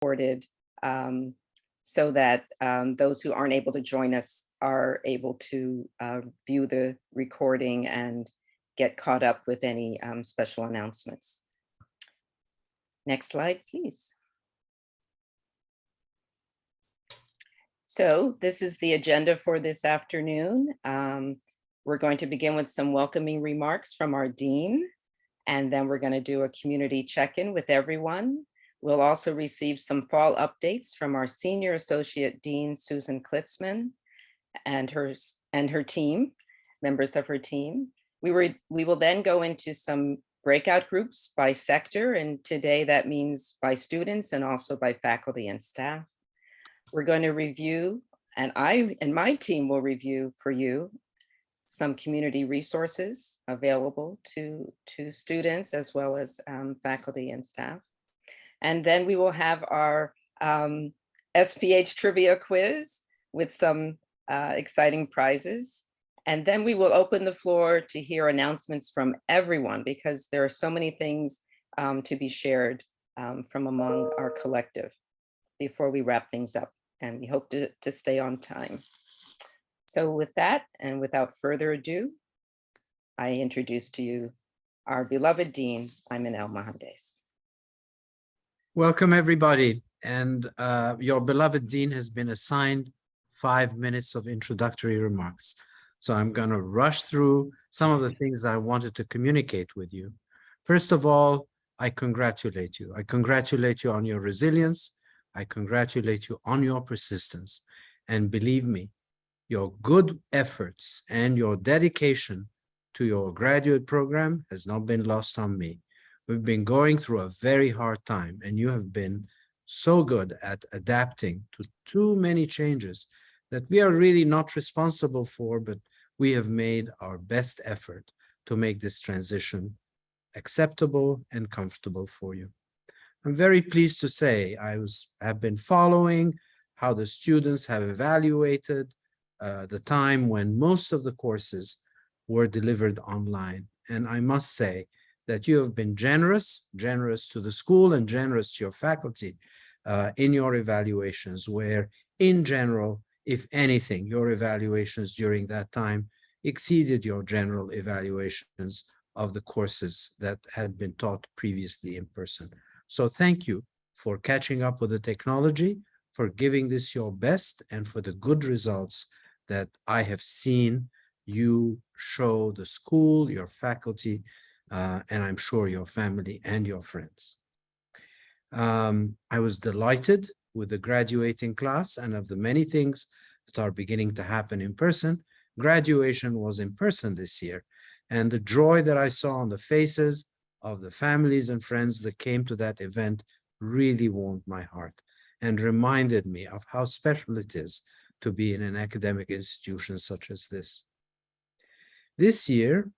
recorded so that those who aren't able to join us are able to view the recording and get caught up with any special announcements. Next slide, please. So this is the agenda for this afternoon. We're going to begin with some welcoming remarks from our dean, and then we're going to do a community check-in with everyone. We'll also receive some fall updates from our Senior Associate Dean, Susan Klitzman, and her team, members of her team. We will then go into some breakout groups by sector, and today that means by students and also by faculty and staff. We're going to review, and I and my team will review for you some community resources available to students as well as faculty and staff. And then we will have our SPH trivia quiz with some exciting prizes. And then we will open the floor to hear announcements from everyone, because there are so many things to be shared from among our collective before we wrap things up. And we hope to stay on time. So with that, and without further ado, I introduce to you our beloved Dean, Imanel Mohandes. Welcome, everybody. And your beloved Dean has been assigned 5 minutes of introductory remarks. So I'm going to rush through some of the things I wanted to communicate with you. First of all, I congratulate you. I congratulate you on your resilience. I congratulate you on your persistence. And believe me, your good efforts and your dedication to your graduate program has not been lost on me. We've been going through a very hard time, and you have been so good at adapting to too many changes that we are really not responsible for, but we have made our best effort to make this transition acceptable and comfortable for you. I'm very pleased to say I have been following how the students have evaluated the time when most of the courses were delivered online. And I must say that you have been generous to the school and generous to your faculty in your evaluations, where in general, if anything, your evaluations during that time exceeded your general evaluations of the courses that had been taught previously in person. So thank you for catching up with the technology, for giving this your best, and for the good results that I have seen you show the school, your faculty, and I'm sure your family and your friends. I was delighted with the graduating class, and of the many things that are beginning to happen in person, graduation was in person this year. And the joy that I saw on the faces of the families and friends that came to that event really warmed my heart and reminded me of how special it is to be in an academic institution such as this. This year,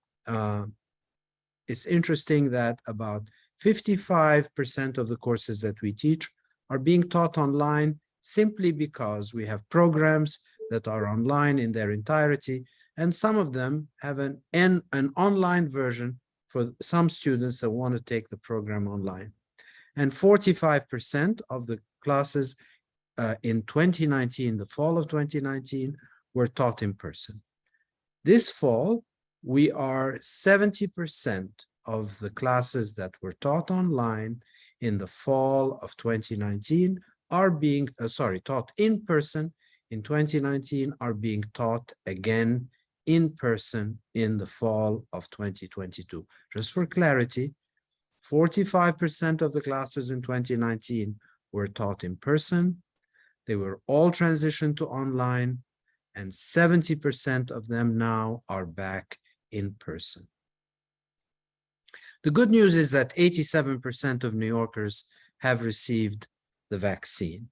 it's interesting that about 55% of the courses that we teach are being taught online simply because we have programs that are online in their entirety, and some of them have an online version for some students that want to take the program online. And 45% of the classes in 2019, the fall of 2019, were taught in person. This fall, we are 70% of the classes that were taught online in the fall of 2019 are being, taught in person in 2019 are being taught again in person in the fall of 2022. Just for clarity, 45% of the classes in 2019 were taught in person. They were all transitioned to online, and 70% of them now are back in person. The good news is that 87% of New Yorkers have received the vaccine.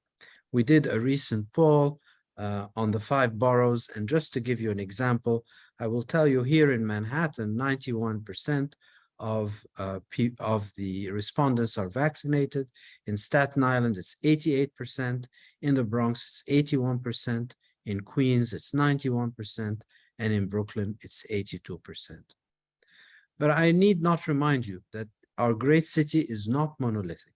We did a recent poll on the 5 boroughs, and just to give you an example, I will tell you here in Manhattan, 91% of the respondents are vaccinated. In Staten Island, it's 88%. In the Bronx, it's 81%. In Queens, it's 91%. And in Brooklyn, it's 82%. But I need not remind you that our great city is not monolithic.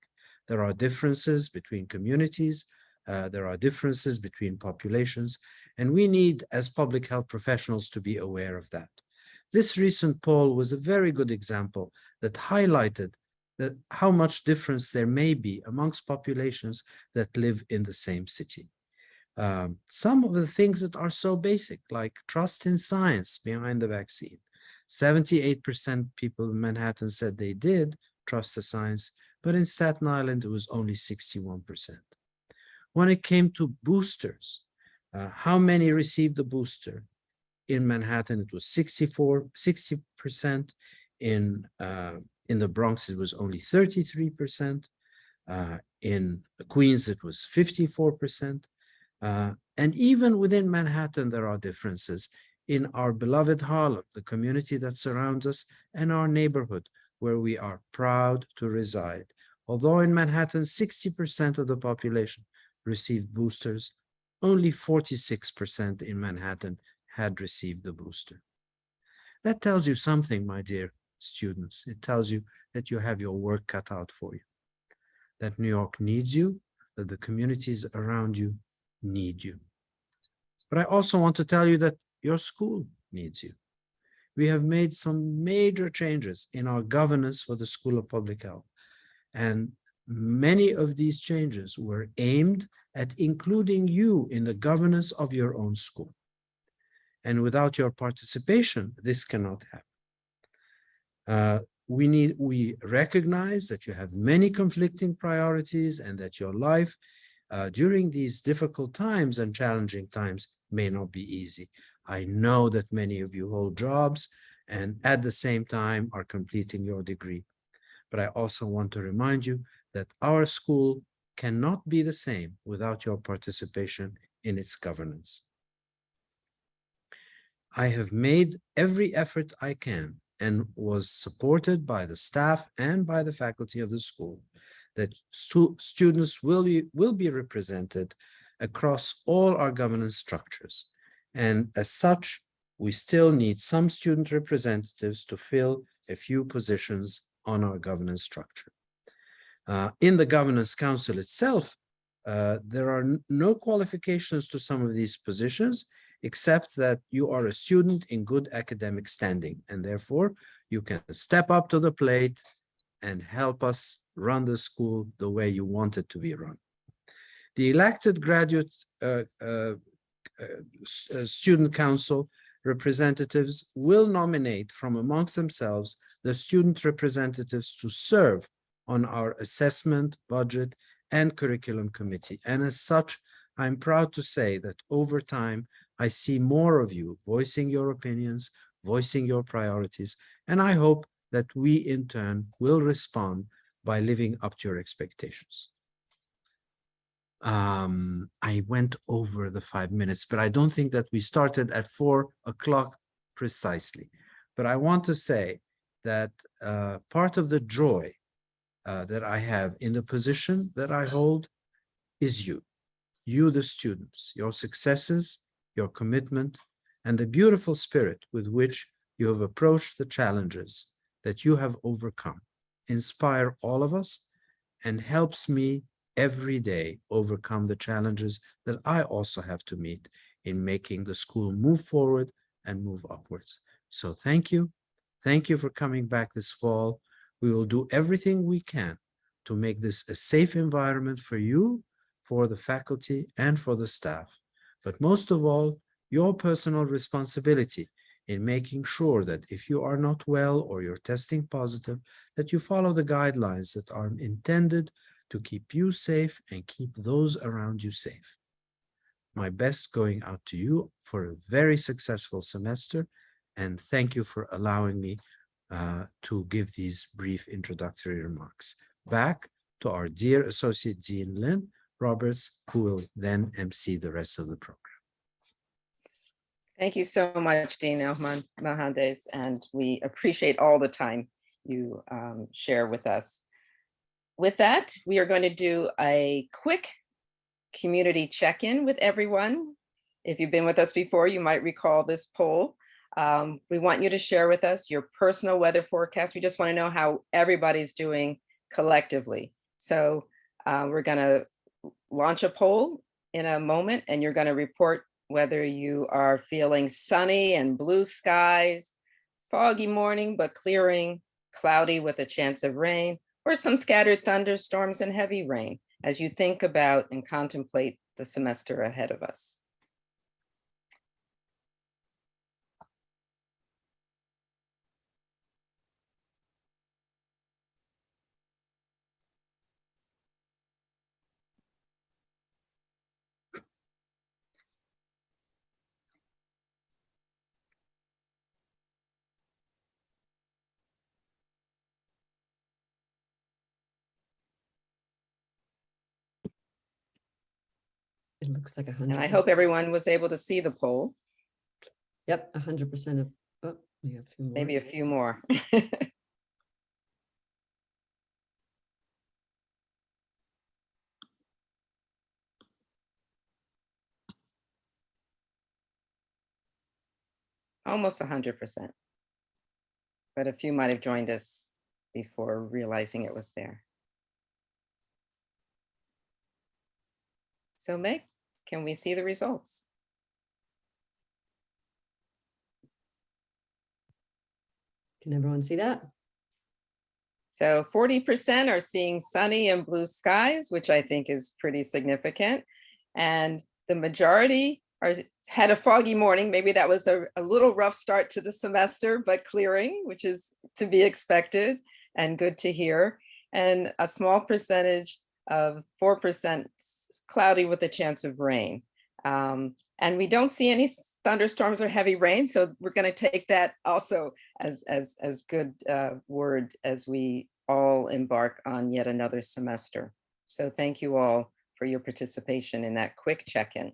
There are differences between communities, there are differences between populations, and we need, as public health professionals, to be aware of that. This recent poll was a very good example that highlighted that how much difference there may be amongst populations that live in the same city. Some of the things that are so basic, like trust in science behind the vaccine. 78% people in Manhattan said they did trust the science, but in Staten Island, it was only 61%. When it came to boosters, how many received the booster? In Manhattan, it was 60%. In the Bronx, it was only 33%. In Queens, it was 54%. And even within Manhattan, there are differences. In our beloved Harlem, the community that surrounds us, and our neighborhood, where we are proud to reside. Although in Manhattan, 60% of the population received boosters, only 46% in Manhattan had received the booster. That tells you something, my dear students. It tells you that you have your work cut out for you, that New York needs you, that the communities around you need you. But I also want to tell you that your school needs you. We have made some major changes in our governance for the School of Public Health. And many of these changes were aimed at including you in the governance of your own school. And without your participation, this cannot happen. We recognize that you have many conflicting priorities and that your life during these difficult times and challenging times may not be easy. I know that many of you hold jobs and at the same time are completing your degree. But I also want to remind you that our school cannot be the same without your participation in its governance. I have made every effort I can and was supported by the staff and by the faculty of the school that students will be represented across all our governance structures. And as such, we still need some student representatives to fill a few positions on our governance structure. In the Governance Council itself, there are no qualifications to some of these positions, except that you are a student in good academic standing, and therefore you can step up to the plate and help us run the school the way you want it to be run. The elected graduate student council representatives will nominate from amongst themselves the student representatives to serve on our assessment, budget, and curriculum committee. And as such, I'm proud to say that over time, I see more of you voicing your opinions, voicing your priorities, and I hope that we in turn will respond by living up to your expectations. I went over the 5 minutes, but I don't think that we started at 4 o'clock precisely. But I want to say that part of the joy that I have in the position that I hold is you, the students, your successes, your commitment, and the beautiful spirit with which you have approached the challenges that you have overcome inspire all of us and helps me every day overcome the challenges that I also have to meet in making the school move forward and move upwards. So thank you. Thank you for coming back this fall. We will do everything we can to make this a safe environment for you, for the faculty, and for the staff. But most of all, your personal responsibility in making sure that if you are not well or you're testing positive, that you follow the guidelines that are intended to keep you safe and keep those around you safe. My best going out to you for a very successful semester, and thank you for allowing me to give these brief introductory remarks. Back to our dear Associate Dean Lynn Roberts, who will then MC the rest of the program. Thank you so much, Dean Elman Mohandes, and we appreciate all the time you share with us. With that, we are going to do a quick community check-in with everyone. If you've been with us before, you might recall this poll. We want you to share with us your personal weather forecast. We just want to know how everybody's doing collectively. So We're going to launch a poll in a moment, and you're going to report whether you are feeling sunny and blue skies, foggy morning but clearing, cloudy with a chance of rain, or some scattered thunderstorms and heavy rain as you think about and contemplate the semester ahead of us. It looks like 100%. And I hope everyone was able to see the poll, Yep, 100% of, oh, we have a few more. maybe a few more. Almost 100%. But a few might have joined us before realizing it was there. So Meg, can we see the results? Can everyone see that? So 40% are seeing sunny and blue skies, which I think is pretty significant. And the majority had a foggy morning. Maybe that was a little rough start to the semester, but clearing, which is to be expected and good to hear. And a small percentage of 4% cloudy with a chance of rain. And we don't see any thunderstorms or heavy rain, so we're going to take that also as good word as we all embark on yet another semester. So thank you all for your participation in that quick check-in.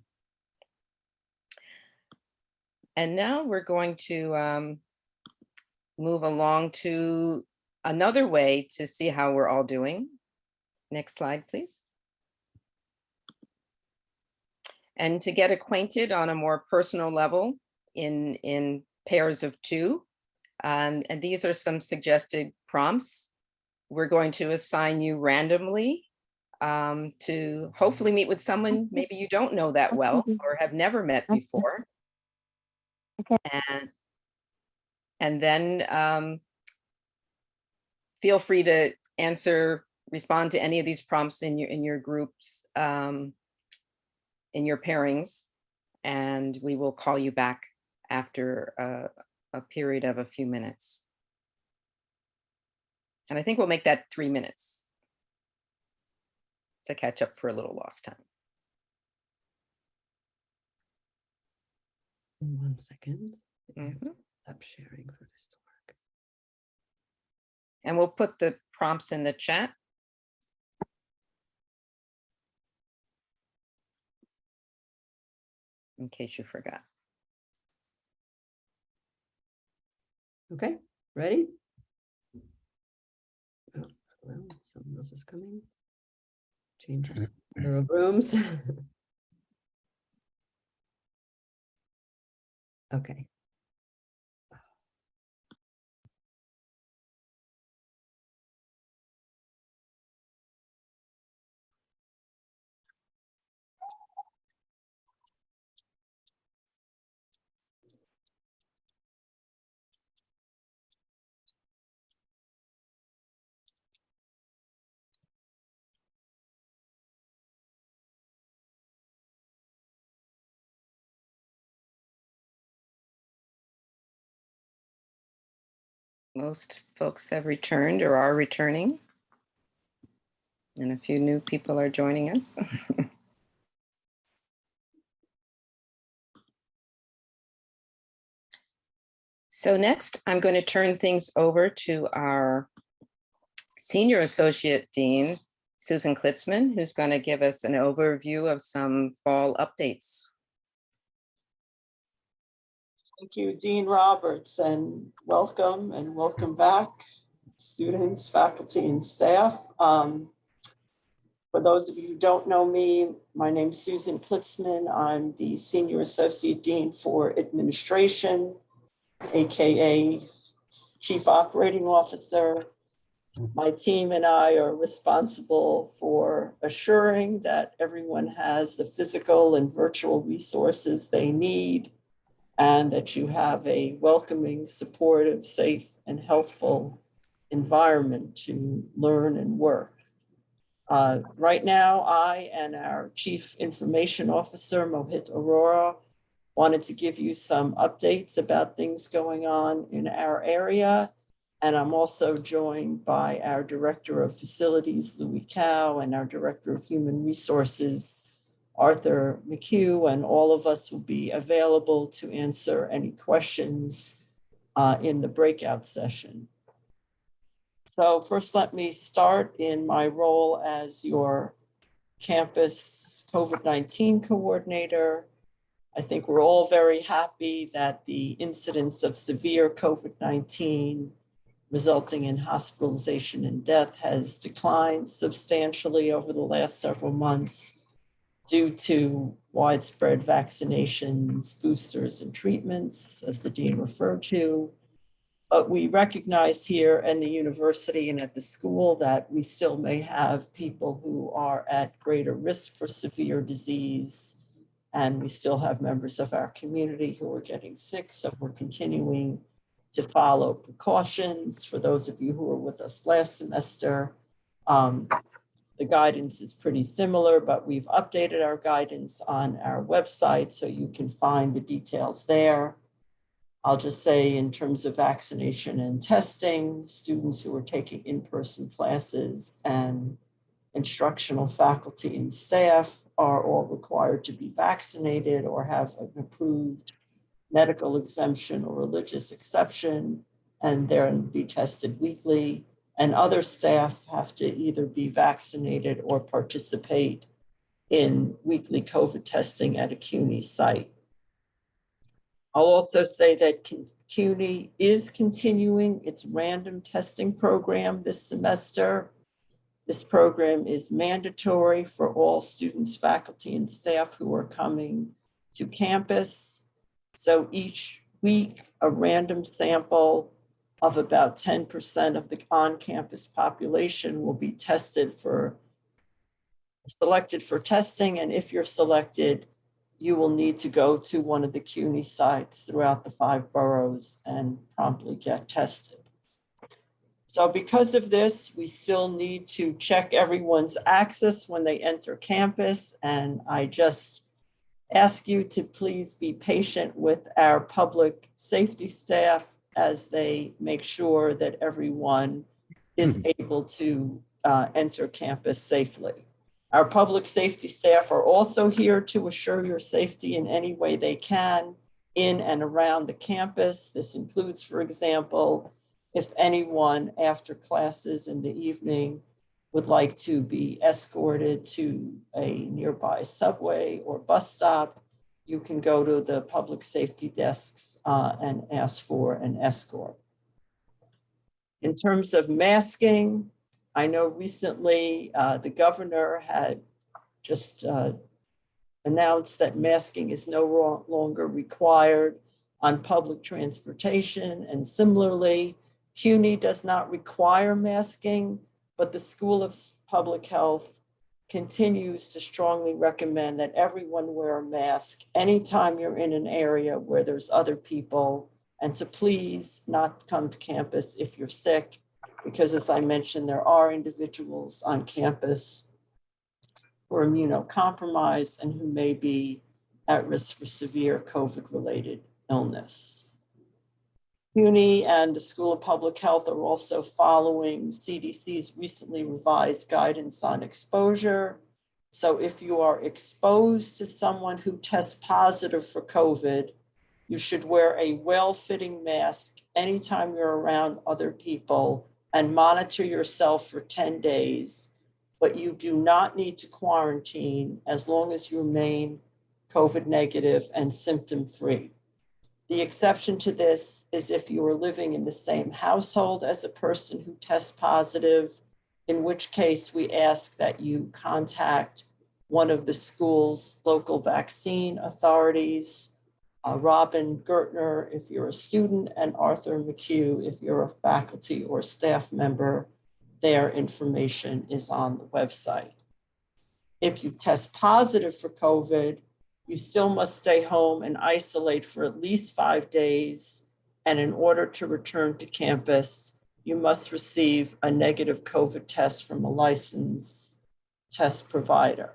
And now we're going to move along to another way to see how we're all doing. Next slide, please. And to get acquainted on a more personal level in pairs of two. And these are some suggested prompts. We're going to assign you randomly to hopefully meet with someone maybe you don't know that well or have never met before. And then feel free to respond to any of these prompts in your groups, in your pairings, and we will call you back after a period of a few minutes. And I think we'll make that 3 minutes to catch up for a little lost time. 1 second. Mhm. Stop sharing for this to work. And we'll put the prompts in the chat. In case you forgot. Okay, ready? Oh, hello, someone else is coming. Change the number of rooms. Okay. Most folks have returned or are returning. And a few new people are joining us. So next, I'm going to turn things over to our Senior Associate Dean, Susan Klitzman, who's going to give us an overview of some fall updates. Thank you, Dean Roberts, and welcome back, students, faculty, and staff. For those of you who don't know me, my name is Susan Klitzman. I'm the Senior Associate Dean for Administration, AKA Chief Operating Officer. My team and I are responsible for assuring that everyone has the physical and virtual resources they need, and that you have a welcoming, supportive, safe, and healthful environment to learn and work. Right now, I and our Chief Information Officer, Mohit Arora, wanted to give you some updates about things going on in our area. And I'm also joined by our Director of Facilities, Louis Cow, and our Director of Human Resources, Arthur McHugh, and all of us will be available to answer any questions in the breakout session. So first, let me start in my role as your campus COVID-19 coordinator. I think we're all very happy that the incidence of severe COVID-19 resulting in hospitalization and death has declined substantially over the last several months due to widespread vaccinations, boosters, and treatments, as the dean referred to. But we recognize here in the university and at the school that we still may have people who are at greater risk for severe disease. And we still have members of our community who are getting sick. So we're continuing to follow precautions. For those of you who were with us last semester, the guidance is pretty similar, but we've updated our guidance on our website so you can find the details there. I'll just say in terms of vaccination and testing, students who are taking in-person classes and instructional faculty and staff are all required to be vaccinated or have an approved medical exemption or religious exception, and then be tested weekly. And other staff have to either be vaccinated or participate in weekly COVID testing at a CUNY site. I'll also say that CUNY is continuing its random testing program this semester. This program is mandatory for all students, faculty, and staff who are coming to campus. So each week, a random sample of about 10% of the on-campus population will be selected for testing. And if you're selected, you will need to go to one of the CUNY sites throughout the 5 boroughs and promptly get tested. So because of this, we still need to check everyone's access when they enter campus. And I just ask you to please be patient with our public safety staff as they make sure that everyone is able to enter campus safely. Our public safety staff are also here to assure your safety in any way they can in and around the campus. This includes, for example, if anyone after classes in the evening would like to be escorted to a nearby subway or bus stop, you can go to the public safety desks and ask for an escort. In terms of masking, I know recently the governor had just announced that masking is no longer required on public transportation. And similarly, CUNY does not require masking, but the School of Public Health continues to strongly recommend that everyone wear a mask anytime you're in an area where there's other people, and to please not come to campus if you're sick, because as I mentioned, there are individuals on campus who are immunocompromised and who may be at risk for severe COVID-related illness. CUNY and the School of Public Health are also following CDC's recently revised guidance on exposure. So if you are exposed to someone who tests positive for COVID, you should wear a well-fitting mask anytime you're around other people and monitor yourself for 10 days. But you do not need to quarantine as long as you remain COVID negative and symptom-free. The exception to this is if you are living in the same household as a person who tests positive, in which case we ask that you contact one of the school's local vaccine authorities, Robin Gertner if you're a student, and Arthur McHugh if you're a faculty or staff member, their information is on the website. If you test positive for COVID, you still must stay home and isolate for at least 5 days. And in order to return to campus, you must receive a negative COVID test from a licensed test provider.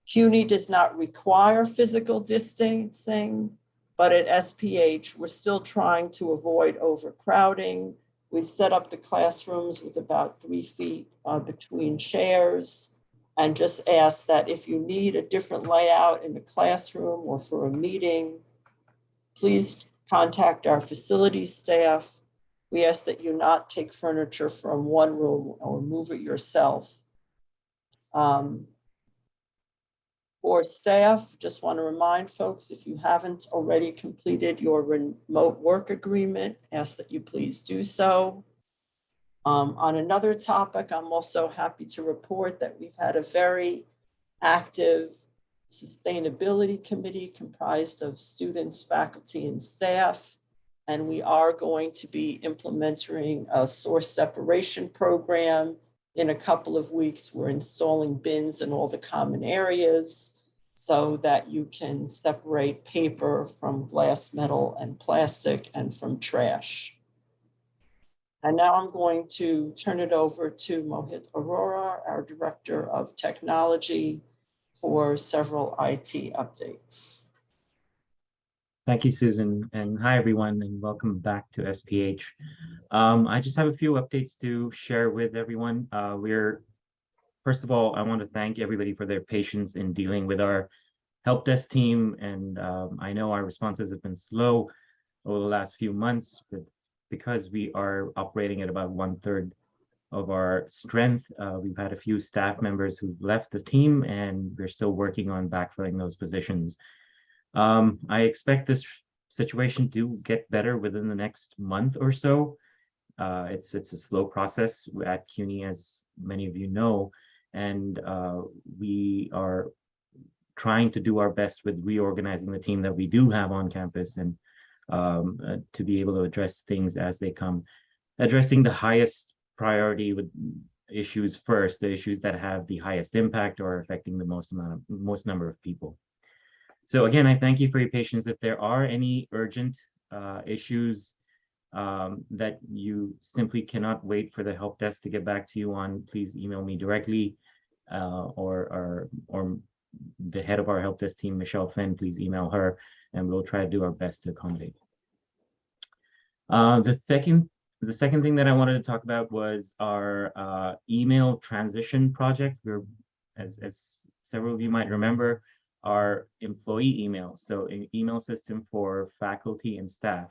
CUNY does not require physical distancing, but at SPH, we're still trying to avoid overcrowding. We've set up the classrooms with about 3 feet between chairs, and just ask that if you need a different layout in the classroom or for a meeting, please contact our facilities staff. We ask that you not take furniture from one room or move it yourself. For staff, just want to remind folks, if you haven't already completed your remote work agreement, ask that you please do so. On another topic, I'm also happy to report that we've had a very active sustainability committee comprised of students, faculty, and staff. And we are going to be implementing a source separation program. In a couple of weeks, we're installing bins in all the common areas so that you can separate paper from glass, metal, and plastic, and from trash. And now I'm going to turn it over to Mohit Arora, our Director of Technology, for several IT updates. Thank you, Susan, and hi, everyone, and welcome back to SPH. I just have a few updates to share with everyone. First of all, I want to thank everybody for their patience in dealing with our help desk team, and I know our responses have been slow over the last few months, but because we are operating at about 1/3 of our strength, we've had a few staff members who've left the team, and we're still working on backfilling those positions. I expect this situation to get better within the next month or so. It's a slow process at CUNY, as many of you know, and we are trying to do our best with reorganizing the team that we do have on campus, and to be able to address things as they come, addressing the highest priority with issues first, the issues that have the highest impact or affecting the most number of people. So again, I thank you for your patience. If there are any urgent issues that you simply cannot wait for the help desk to get back to you on, please email me directly, or the head of our help desk team, Michelle Finn, please email her, and we'll try to do our best to accommodate. The second thing that I wanted to talk about was our email transition project. We're, as several of you might remember, our employee email, so an email system for faculty and staff,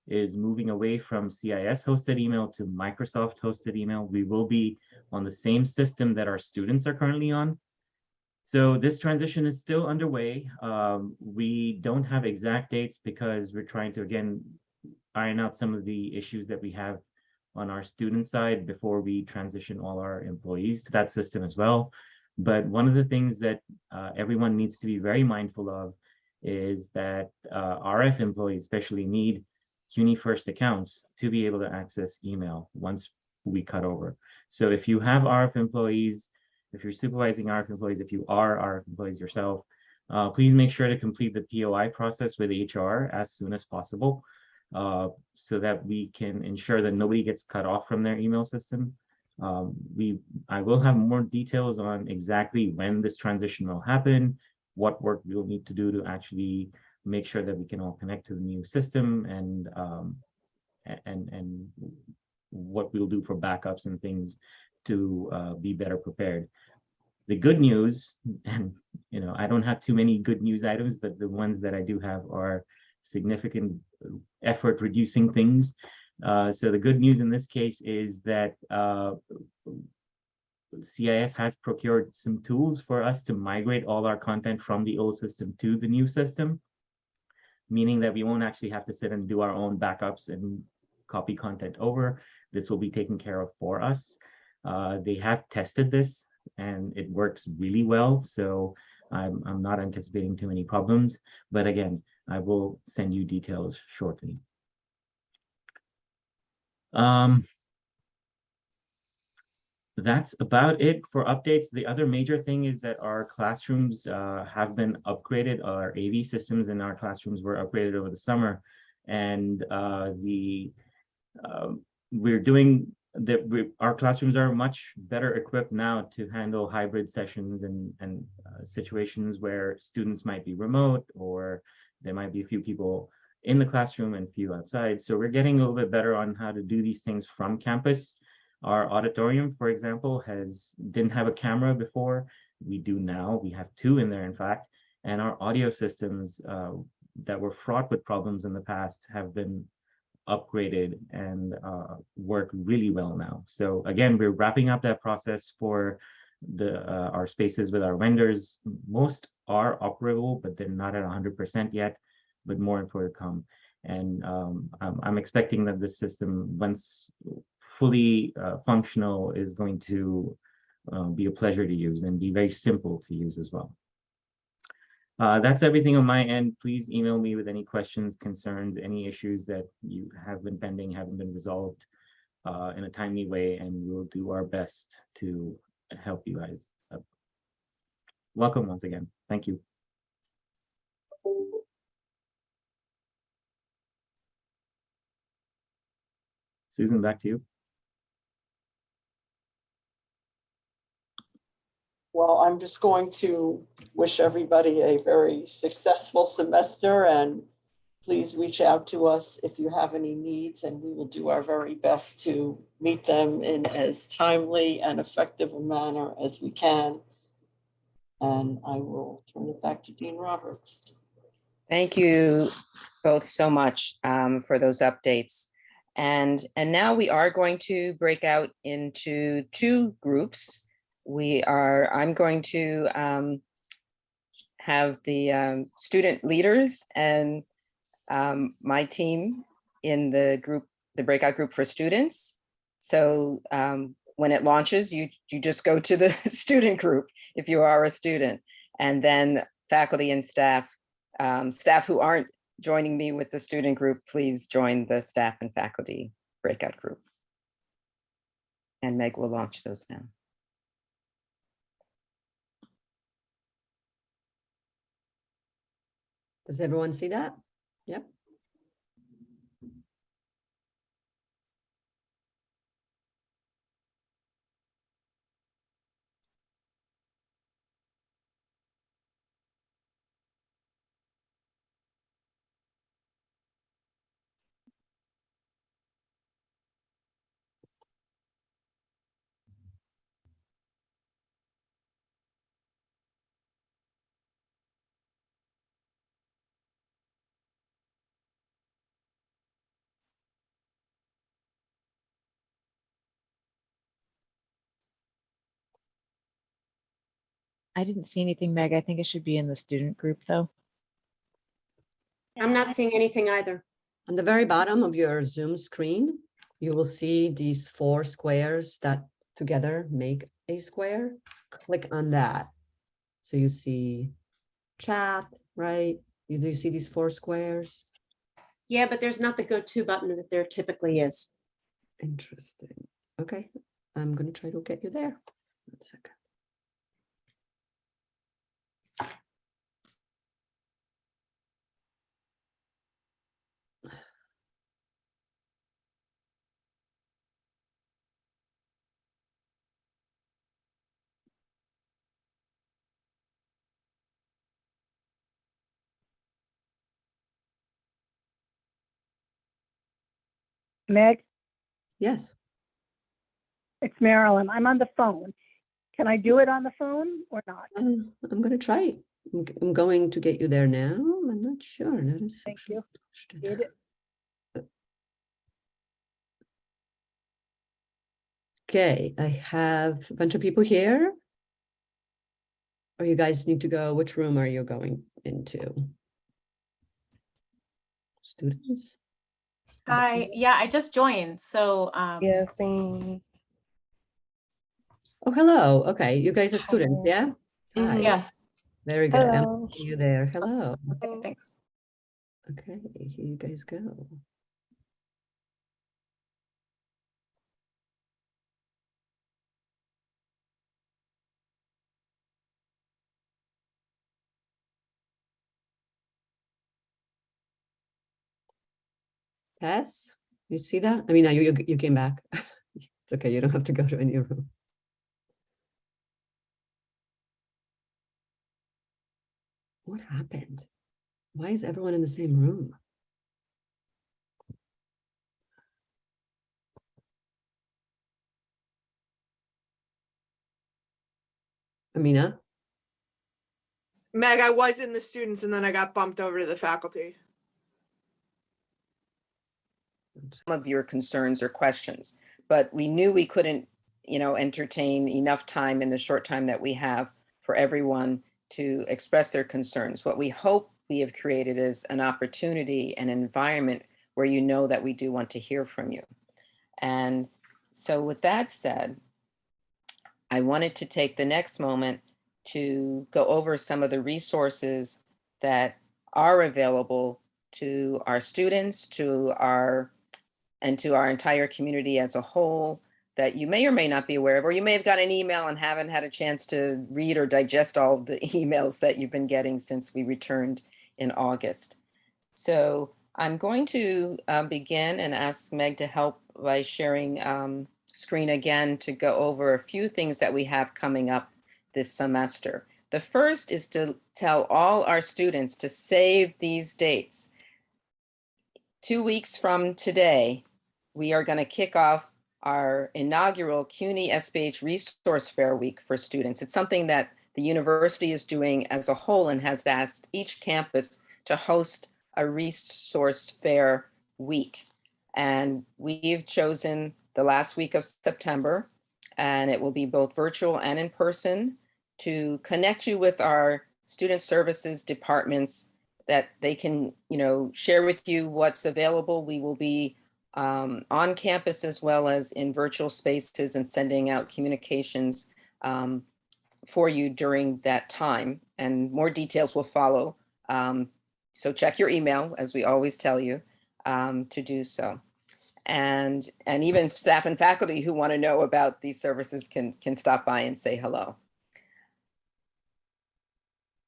is moving away from CIS hosted email to Microsoft hosted email. We will be on the same system that our students are currently on. So this transition is still underway. We don't have exact dates because we're trying to, again, iron out some of the issues that we have on our student side before we transition all our employees to that system as well. But one of the things that everyone needs to be very mindful of is that RF employees especially need CUNY First accounts to be able to access email once we cut over. So if you have RF employees, if you're supervising RF employees, if you are RF employees yourself, please make sure to complete the POI process with HR as soon as possible, so that we can ensure that nobody gets cut off from their email system. I will have more details on exactly when this transition will happen, what work we'll need to do to actually make sure that we can all connect to the new system, and what we'll do for backups and things to be better prepared. The good news, and I don't have too many good news items, but the ones that I do have are significant effort reducing things. So the good news in this case is that CIS has procured some tools for us to migrate all our content from the old system to the new system, meaning that we won't actually have to sit and do our own backups and copy content over. This will be taken care of for us. They have tested this and it works really well, so I'm not anticipating too many problems, but again, I will send you details shortly. That's about it for updates. The other major thing is that our classrooms have been upgraded. Our AV systems in our classrooms were upgraded over the summer, and we're doing that. Our classrooms are much better equipped now to handle hybrid sessions and situations where students might be remote, or there might be a few people in the classroom and few outside. So we're getting a little bit better on how to do these things from campus. Our auditorium, for example, didn't have a camera before. We do now. We have two in there, in fact. And our audio systems that were fraught with problems in the past have been upgraded and work really well now. So again, we're wrapping up that process for our spaces with our vendors. Most are operable, but they're not at 100% yet, but more info to come. And I'm expecting that this system, once fully functional, is going to be a pleasure to use and be very simple to use as well. That's everything on my end. Please email me with any questions, concerns, any issues that you have been pending, haven't been resolved in a timely way, and we'll do our best to help you guys. Welcome once again. Thank you. Susan, back to you. Well, I'm just going to wish everybody a very successful semester, and please reach out to us if you have any needs, and we will do our very best to meet them in as timely and effective a manner as we can. And I will turn it back to Dean Roberts. Thank you both so much for those updates. And now we are going to break out into two groups. I'm going to have the student leaders and my team in the breakout group for students. So when it launches, you just go to the student group if you are a student, and then faculty and staff who aren't joining me with the student group, please join the staff and faculty breakout group. And Meg will launch those now. Does everyone see that? Yep. I didn't see anything, Meg. I think it should be in the student group, though. I'm not seeing anything either. On the very bottom of your Zoom screen, you will see these 4 squares that together make a square. Click on that. So you see chat, right? Do you see these 4 squares? Yeah, but there's not the go-to button that there typically is. Interesting. Okay, I'm going to try to get you there. 1 second. Meg, Yes. it's Marilyn. I'm on the phone. Can I do it on the phone or not? I'm going to try it. I'm going to get you there now. I'm not sure. Thank you. Did it? Okay, I have a bunch of people here. Or you guys need to go, which room are you going into? Students? Hi, yeah, I just joined, so Yeah, same. Oh, hello. Okay, you guys are students, yeah? Hi. yes. Very good. I'm Hello. see you there. Hello. Okay, thanks. Okay, here you guys go. Tess, you see that? I mean, you came back. It's okay, you don't have to go to any room. What happened? Why is everyone in the same room? Amina? Meg, I was in the students and then I got bumped over to the faculty. Some of your concerns or questions, but we knew we couldn't, entertain enough time in the short time that we have for everyone to express their concerns. What we hope we have created is an opportunity, an environment where you know that we do want to hear from you. And so with that said, I wanted to take the next moment to go over some of the resources that are available to our students, to our entire community as a whole, that you may or may not be aware of, or you may have got an email and haven't had a chance to read or digest all of the emails that you've been getting since we returned in August. So I'm going to begin and ask Meg to help by sharing screen again to go over a few things that we have coming up this semester. The first is to tell all our students to save these dates. 2 weeks from today, we are going to kick off our inaugural CUNY SPH Resource Fair Week for students. It's something that the university is doing as a whole and has asked each campus to host a resource fair week. And we've chosen the last week of September, and it will be both virtual and in person, to connect you with our student services departments that they can, share with you what's available. We will be on campus as well as in virtual spaces and sending out communications for you during that time. And more details will follow. So check your email, as we always tell you, to do so. And even staff and faculty who want to know about these services can stop by and say hello.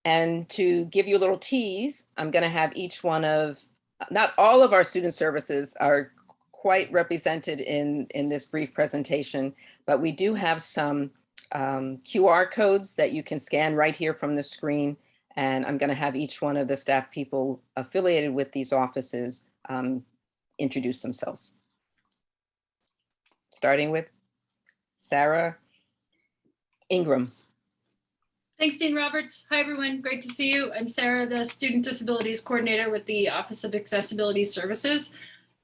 And to give you a little tease, I'm going to have each one of, not all of our student services are quite represented in this brief presentation, but we do have some QR codes that you can scan right here from the screen. And I'm going to have each one of the staff people affiliated with these offices introduce themselves. Starting with Sarah Ingram. Thanks, Dean Roberts. Hi, everyone. Great to see you. I'm Sarah, the Student Disabilities Coordinator with the Office of Accessibility Services.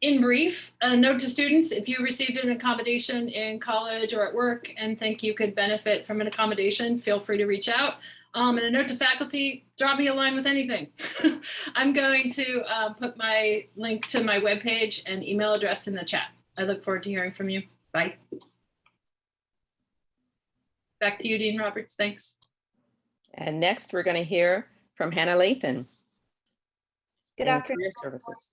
In brief, a note to students: if you received an accommodation in college or at work and think you could benefit from an accommodation, feel free to reach out. And a note to faculty: drop me a line with anything. I'm going to put my link to my webpage and email address in the chat. I look forward to hearing from you. Bye. Back to you, Dean Roberts. Thanks. And next, we're going to hear from Hannah Lathan. Good in afternoon. Career Services.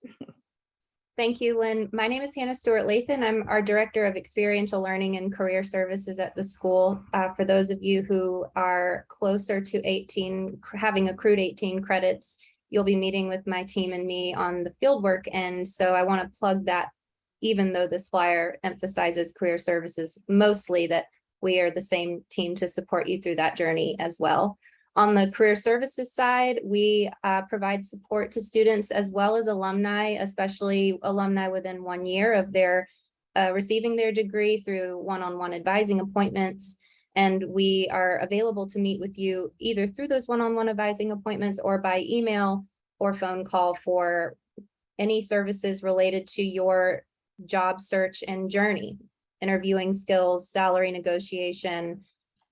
Thank you, Lynn. My name is Hannah Stewart Lathan. I'm our Director of Experiential Learning and Career Services at the school. For those of you who are closer to 18, having accrued 18 credits, you'll be meeting with my team and me on the fieldwork. And so I want to plug that, even though this flyer emphasizes career services, mostly that we are the same team to support you through that journey as well. On the career services side, we provide support to students as well as alumni, especially alumni within 1 year of their receiving their degree, through one-on-one advising appointments. And we are available to meet with you either through those one-on-one advising appointments or by email or phone call for any services related to your job search and journey, interviewing skills, salary negotiation,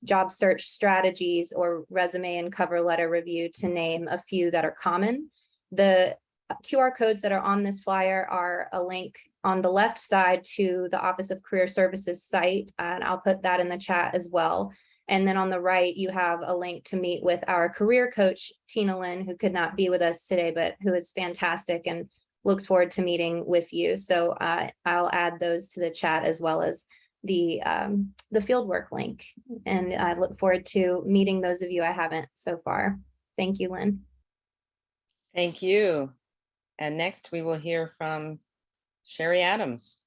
job search strategies, or resume and cover letter review, to name a few that are common. The QR codes that are on this flyer are a link on the left side to the Office of Career Services site, and I'll put that in the chat as well. And then on the right, you have a link to meet with our career coach, Tina Lynn, who could not be with us today, but who is fantastic and looks forward to meeting with you. So I'll add those to the chat, as well as the fieldwork link. And I look forward to meeting those of you I haven't so far. Thank you, Lynn. Thank you. And next we will hear from Sherry Adams.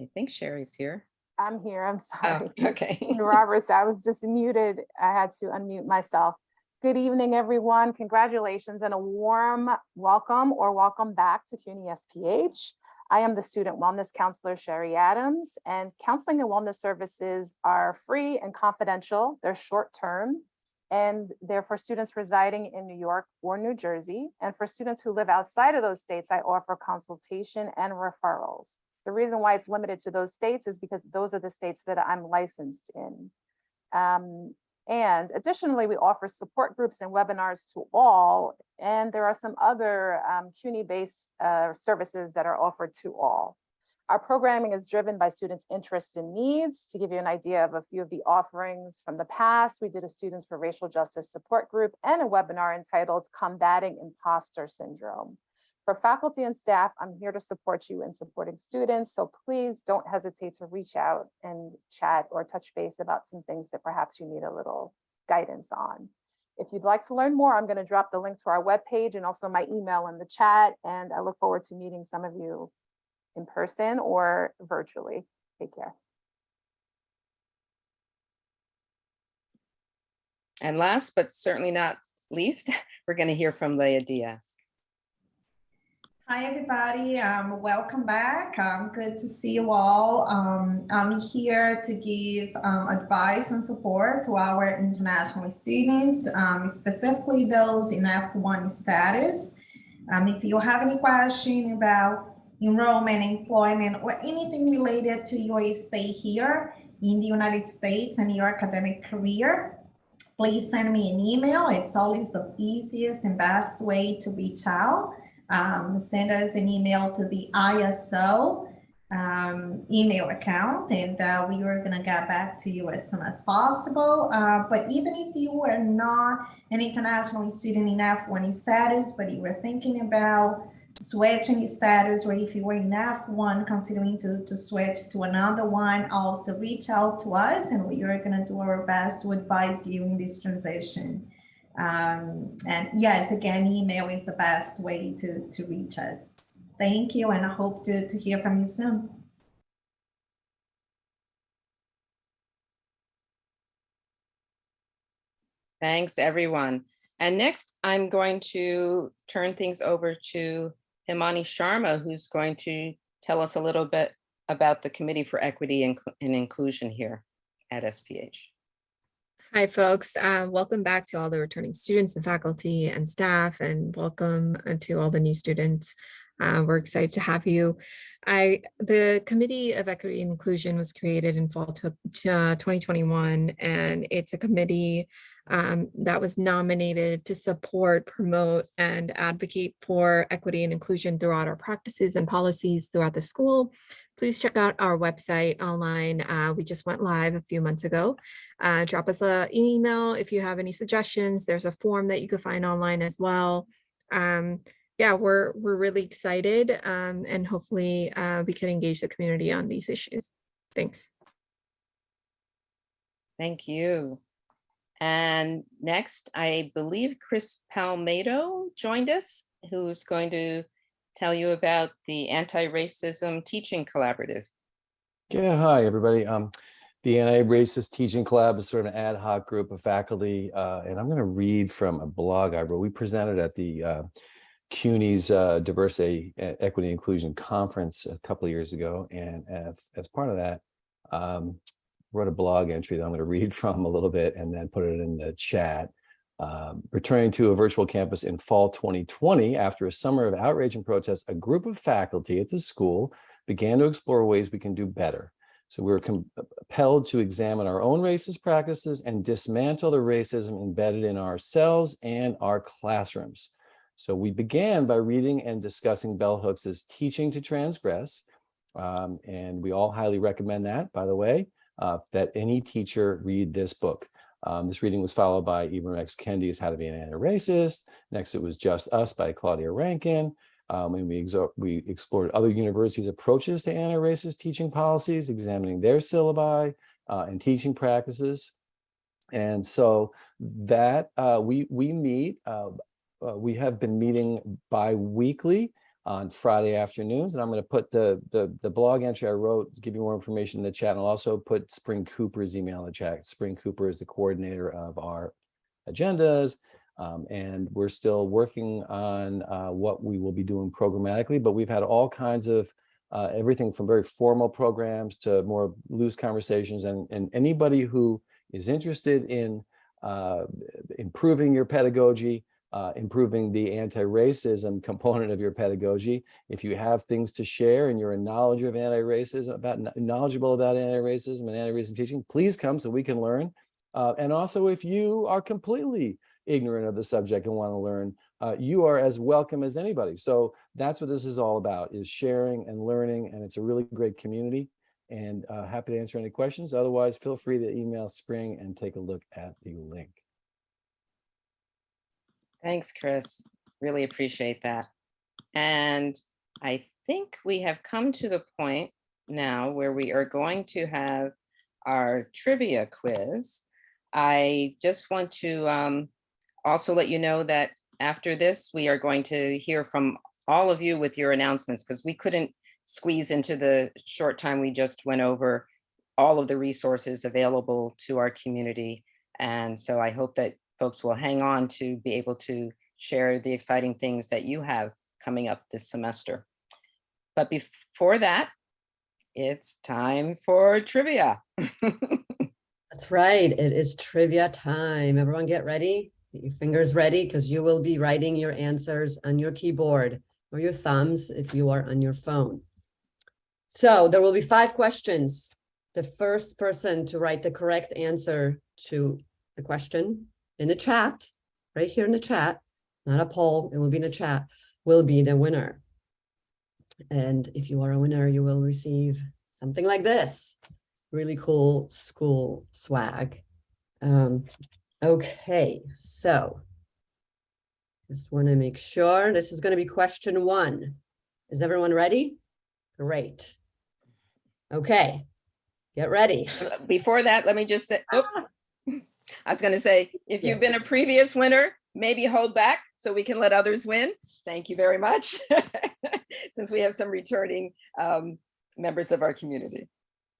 I think Sherry's here. I'm here. I'm Oh, sorry. okay. Dean Roberts, I was just muted. I had to unmute myself. Good evening, everyone. Congratulations and a warm welcome or welcome back to CUNY SPH. I am the student wellness counselor, Sherry Adams, and counseling and wellness services are free and confidential. They're short-term, and they're for students residing in New York or New Jersey. And for students who live outside of those states, I offer consultation and referrals. The reason why it's limited to those states is because those are the states that I'm licensed in. And additionally, we offer support groups and webinars to all, and there are some other CUNY-based services that are offered to all. Our programming is driven by students' interests and needs. To give you an idea of a few of the offerings from the past, we did a Students for Racial Justice support group and a webinar entitled Combating Imposter Syndrome. For faculty and staff, I'm here to support you in supporting students, so please don't hesitate to reach out and chat or touch base about some things that perhaps you need a little guidance on. If you'd like to learn more, I'm going to drop the link to our webpage and also my email in the chat, and I look forward to meeting some of you in person or virtually. Take care. And last but certainly not least, we're going to hear from Leah Diaz. Hi, everybody. Welcome back. Good to see you all. I'm here to give advice and support to our international students, specifically those in F1 status. If you have any question about enrollment, employment, or anything related to your stay here in the United States and your academic career, please send me an email. It's always the easiest and best way to reach out. Send us an email to the ISO email account, and we are going to get back to you as soon as possible. But even if you are not an international student in F1 status, but you were thinking about switching status, or if you were in F1 considering to switch to another one, also reach out to us, and we are going to do our best to advise you in this transition. And yes, again, email is the best way to reach us. Thank you, and I hope to hear from you soon. Thanks, everyone. And next, I'm going to turn things over to Himani Sharma, who's going to tell us a little bit about the Committee for Equity and Inclusion here at SPH. Hi, folks. Welcome back to all the returning students and faculty and staff, and welcome to all the new students. We're excited to have you. The Committee of Equity and Inclusion was created in fall 2021, and it's a committee that was nominated to support, promote, and advocate for equity and inclusion throughout our practices and policies throughout the school. Please check out our website online. We just went live a few months ago. Drop us an email if you have any suggestions. There's a form that you can find online as well. Yeah, we're really excited, and hopefully we can engage the community on these issues. Thanks. Thank you. And next, I believe Chris Palmado joined us, who's going to tell you about the Anti-Racism Teaching Collaborative. Yeah, hi, everybody. The Anti-Racist Teaching Collab is sort of an ad hoc group of faculty, and I'm going to read from a blog I wrote. We presented at the CUNY's Diversity, Equity, Inclusion Conference a couple of years ago, and as part of that, wrote a blog entry that I'm going to read from a little bit and then put it in the chat. Returning to a virtual campus in fall 2020, after a summer of outrage and protests, a group of faculty at the school began to explore ways we can do better. So we were compelled to examine our own racist practices and dismantle the racism embedded in ourselves and our classrooms. So we began by reading and discussing Bell Hooks's Teaching to Transgress, and we all highly recommend that, by the way, that any teacher read this book. This reading was followed by Ibram X. Kendi's How to Be an Anti-Racist. Next, it was Just Us by Claudia Rankin. And we explored other universities' approaches to anti-racist teaching policies, examining their syllabi and teaching practices. And so that we meet we have been meeting bi-weekly on Friday afternoons, and I'm going to put the blog entry I wrote, give you more information in the chat, and I'll also put Spring Cooper's email in the chat. Spring Cooper is the coordinator of our agendas, and we're still working on what we will be doing programmatically, but we've had all kinds of everything from very formal programs to more loose conversations, and anybody who is interested in improving your pedagogy, improving the anti-racism component of your pedagogy. If you have things to share and you're knowledgeable about anti-racism and anti-racism teaching, please come so we can learn. And also, if you are completely ignorant of the subject and want to learn, you are as welcome as anybody. So that's what this is all about, is sharing and learning, and it's a really great community. And happy to answer any questions. Otherwise, feel free to email Spring and take a look at the link. Thanks, Chris. Really appreciate that. And I think we have come to the point now where we are going to have our trivia quiz. I just want to also let you know that after this, we are going to hear from all of you with your announcements, because we couldn't squeeze into the short time we just went over all of the resources available to our community. And so I hope that folks will hang on to be able to share the exciting things that you have coming up this semester. But before that, it's time for trivia. That's right. It is trivia time. Everyone get ready. Get your fingers ready, because you will be writing your answers on your keyboard or your thumbs if you are on your phone. So there will be 5 questions. The first person to write the correct answer to the question in the chat, right here in the chat, not a poll, it will be in the chat, will be the winner. And if you are a winner, you will receive something like this. Really cool school swag. Okay, so just want to make sure this is going to be question 1. Is everyone ready? Great. Okay, get ready. Before that, let me just say, I was going to say, if you've been a previous winner, maybe hold back so we can let others win. Thank you very much. Since we have some returning members of our community.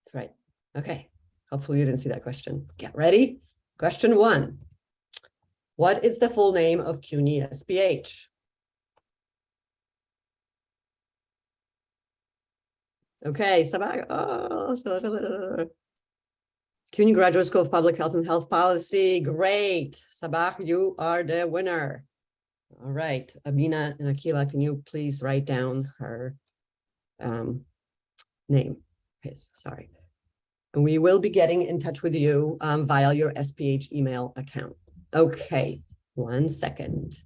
That's right. Okay, hopefully you didn't see that question. Get ready. Question 1. What is the full name of CUNY SPH? Okay, Sabah. Oh, CUNY Graduate School of Public Health and Health Policy. Great. Sabah, you are the winner. All right. Abina and Akila, can you please write down her name? Yes, sorry. And we will be getting in touch with you via your SPH email account. Okay, 1 second.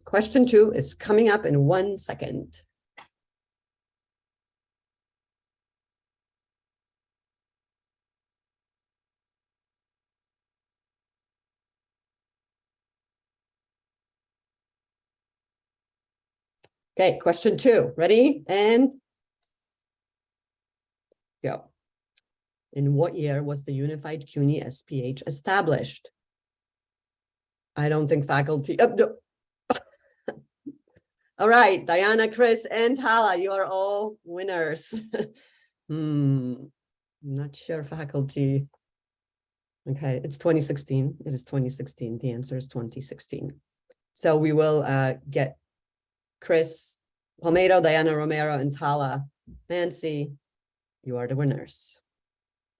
Question 2 is coming up in 1 second. Okay, question 2. Ready? And go. In what year was the Unified CUNY SPH established? I don't think faculty. No. All right, Diana, Chris, and Tala, you are all winners. Not sure, faculty. Okay, it's 2016. It is 2016. The answer is 2016. So we will get Chris Palmedo, Diana Romero, and Tala Nancy. You are the winners.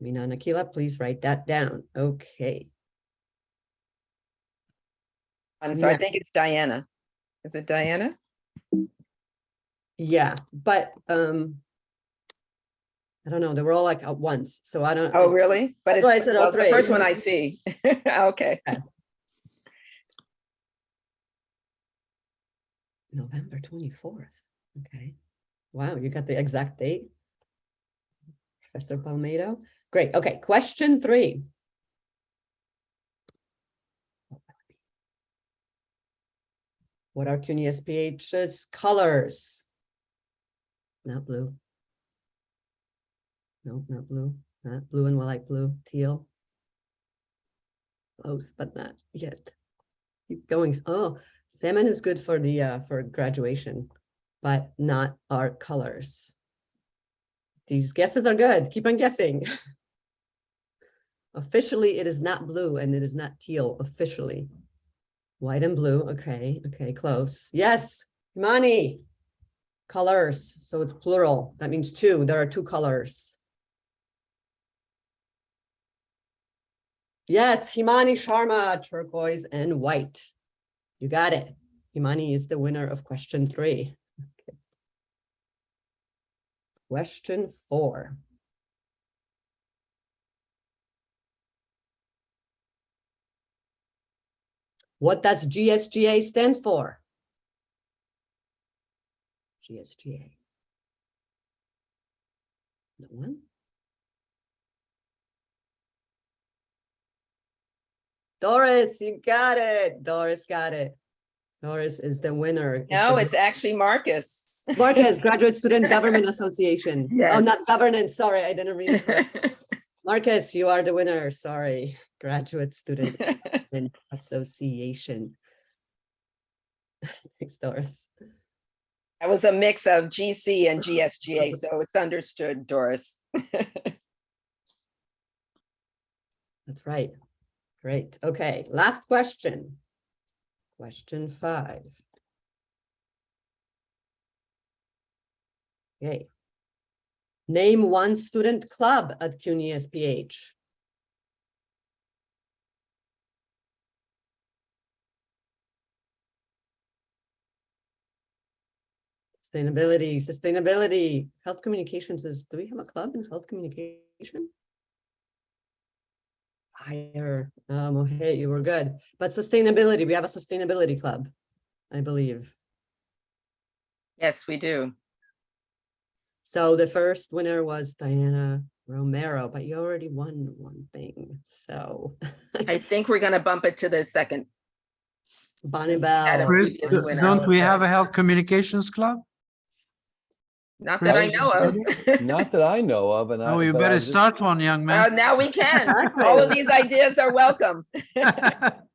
Mina and Akila, please write that down. Okay. I'm sorry, I think it's Diana. Is it Diana? Yeah, but I don't know. They were all like at once, so I don't. Oh, really? But it's I said, well, the first one I see. Okay. November 24th. Okay. Wow, you got the exact date, Professor Palmedo. Great. Okay, question 3. What are CUNY SPH's colors? Not blue. No, not blue. Not blue and light blue. Teal. Close, but not yet. Keep going. Oh, salmon is good for the for graduation, but not our colors. These guesses are good. Keep on guessing. Officially, it is not blue and it is not teal officially. White and blue. Okay. Okay. Close. Yes. Imani. Colors. So it's plural. That means two. There are two colors. Yes. Himani Sharma, turquoise and white. You got it. Himani is the winner of question 3. Okay. Question 4. What does GSGA stand for? GSGA. No one? Doris, you got it. Doris got it. Doris is the winner. No, it's actually Marcus. Marcus, Graduate Student Government Association. Yes. Oh, not governance. Sorry, I didn't read it correctly. Marcus, you are the winner. Sorry. Graduate Student Government Association. Thanks, Doris. That was a mix of GC and GSGA, so it's understood, Doris. That's right. Great. Okay, last question. Question 5. Okay. Name one student club at CUNY SPH. Sustainability. Health communications is, do we have a club in health communication? Higher. Okay, you were good. But sustainability, we have a sustainability club, I believe. Yes, we do. So the first winner was Diana Romero, but you already won one thing. So I think we're gonna bump it to the second. Bonnie Bell. Chris, don't we have a health communications club? Not that I know of. Not that I know of, and Oh, you but I better just- start one, young Well, man. now we can. All of these ideas are welcome.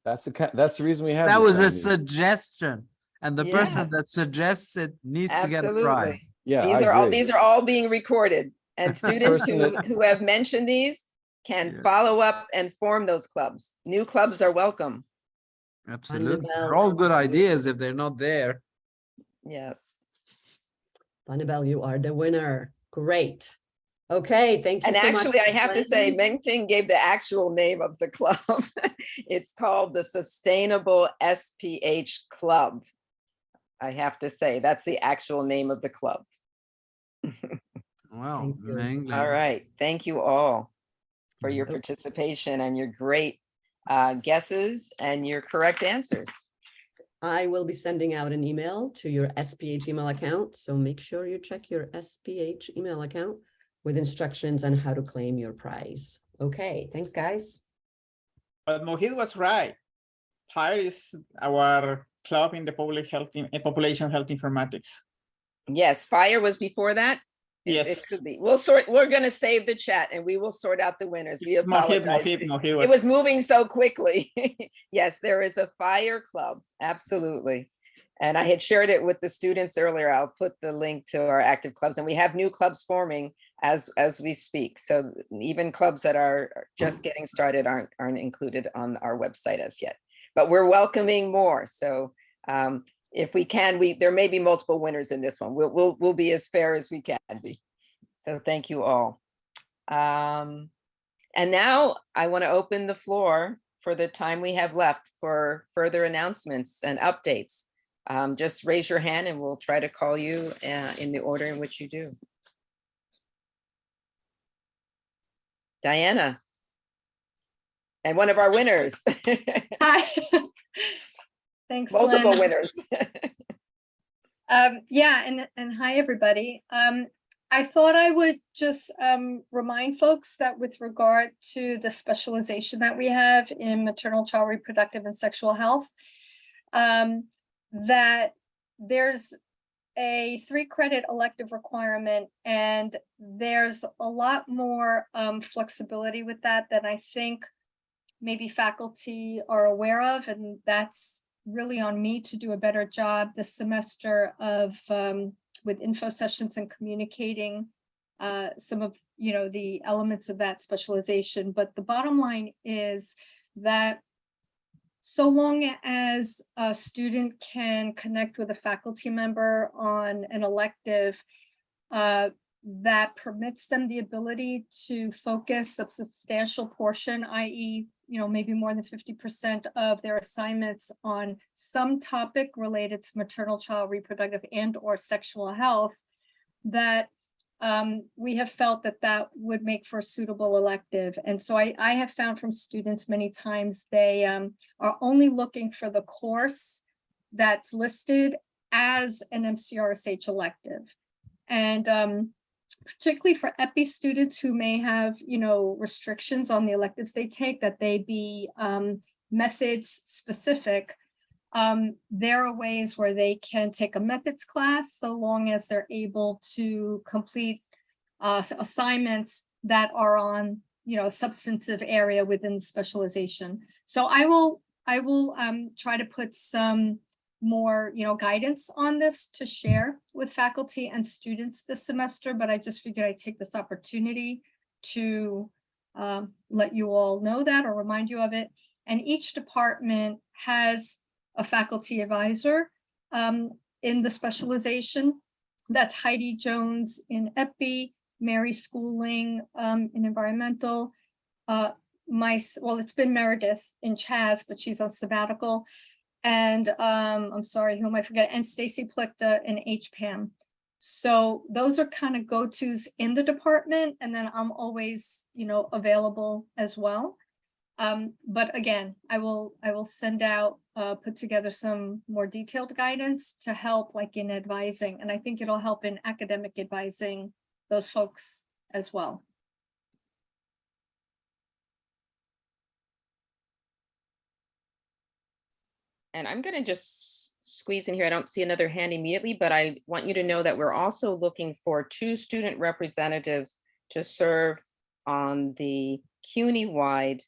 That's the reason we have. That these was a kind of meetings. suggestion, and the Yeah. person that suggests it needs to get a Absolutely. prize. Yeah, These are all being recorded, and students Person that- who have mentioned these can follow up and form those clubs. New clubs are welcome. Absolutely. They're all good ideas if they're not there. Yes. Bonnibel, you are the winner. Great. Okay, thank you And so much. actually, I for have to say, playing. Mengting gave the actual name of the club. It's called the Sustainable SPH Club. I have to say, that's the actual name of the club. Wow. Mengling. All right. Thank you all for your participation and your great guesses and your correct answers. I will be sending out an email to your SPH email account. So make sure you check your SPH email account with instructions on how to claim your prize. Okay, thanks, guys. But Mohit was right. PIRE is our club in the public health, population health informatics. Yes, FIRE was before that. It Yes. could be. We're going to save the chat and we will sort out the winners. We It's Mohit, apologize. Mohit It was moving so quickly. Yes, there is a FIRE club. Absolutely. And I had shared it with the students earlier. I'll put the link to our active clubs, and we have new clubs forming as we speak. So even clubs that are just getting started aren't included on our website as yet, but we're welcoming more. So if we can, there may be multiple winners in this one. We'll be as fair as we can be. So thank you all. And now I want to open the floor for the time we have left for further announcements and updates. Just raise your hand and we'll try to call you in the order in which you do. Diana. And one of our winners. Hi. Thanks, Multiple Lynn. winners. Yeah, and hi, everybody. I thought I would just remind folks that with regard to the specialization that we have in maternal child reproductive and sexual health, that there's a 3-credit elective requirement, and there's a lot more flexibility with that than I think maybe faculty are aware of, and that's really on me to do a better job this semester of with info sessions and communicating some of the elements of that specialization. But the bottom line is that so long as a student can connect with a faculty member on an elective that permits them the ability to focus a substantial portion, i.e., maybe more than 50% of their assignments on some topic related to maternal child reproductive and or sexual health, that we have felt that would make for a suitable elective. And so I have found from students many times they are only looking for the course that's listed as an MCRSH elective. And particularly for EPI students who may have, restrictions on the electives they take, that they be methods specific. There are ways where they can take a methods class so long as they're able to complete assignments that are on, a substantive area within the specialization. So I will try to put some more, guidance on this to share with faculty and students this semester, but I just figured I'd take this opportunity to let you all know that or remind you of it. And each department has a faculty advisor in the specialization. That's Heidi Jones in EPI, Mary Schooling in environmental. It's been Meredith in Chaz, but she's on sabbatical. And I'm sorry, who am I forgetting? And Stacy Plickta in HPAM. So those are kind of go-tos in the department. And then I'm always, available as well. But again, I will send out, put together some more detailed guidance to help like in advising. And I think it'll help in academic advising those folks as well. And I'm going to just squeeze in here. I don't see another hand immediately, but I want you to know that we're also looking for 2 student representatives to serve on the CUNY-wide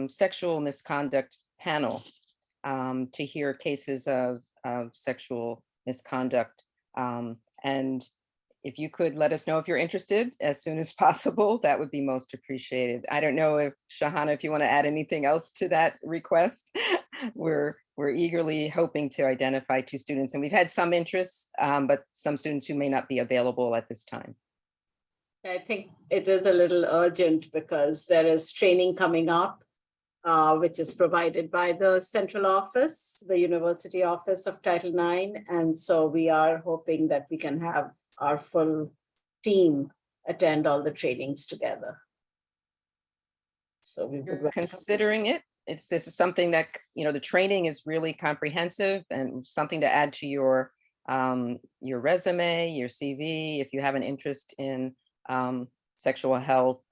sexual misconduct panel to hear cases of sexual misconduct. And if you could let us know if you're interested as soon as possible, that would be most appreciated. I don't know if Shahana, if you want to add anything else to that request. We're eagerly hoping to identify 2 students, and we've had some interest, but some students who may not be available at this time. I think it is a little urgent because there is training coming up, which is provided by the central office, the University Office of Title IX. And so we are hoping that we can have our full team attend all the trainings together. So we would considering it. This is something that, the training is really comprehensive and something to add to your resume, your CV, if you have an interest in sexual health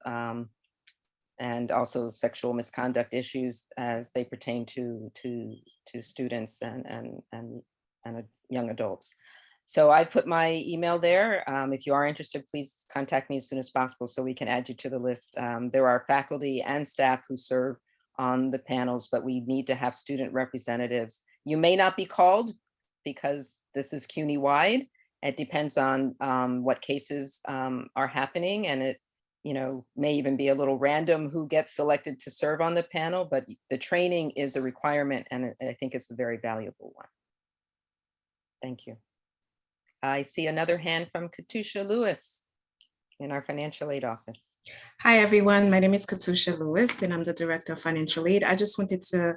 and also sexual misconduct issues as they pertain to students and young adults. So I put my email there. If you are interested, please contact me as soon as possible so we can add you to the list. There are faculty and staff who serve on the panels, but we need to have student representatives. You may not be called because this is CUNY-wide. It depends on what cases are happening, and it may even be a little random who gets selected to serve on the panel, but the training is a requirement, and I think it's a very valuable one. Thank you. I see another hand from Katusha Lewis in our financial aid office. Hi, everyone. My name is Katusha Lewis, and I'm the Director of Financial Aid. I just wanted to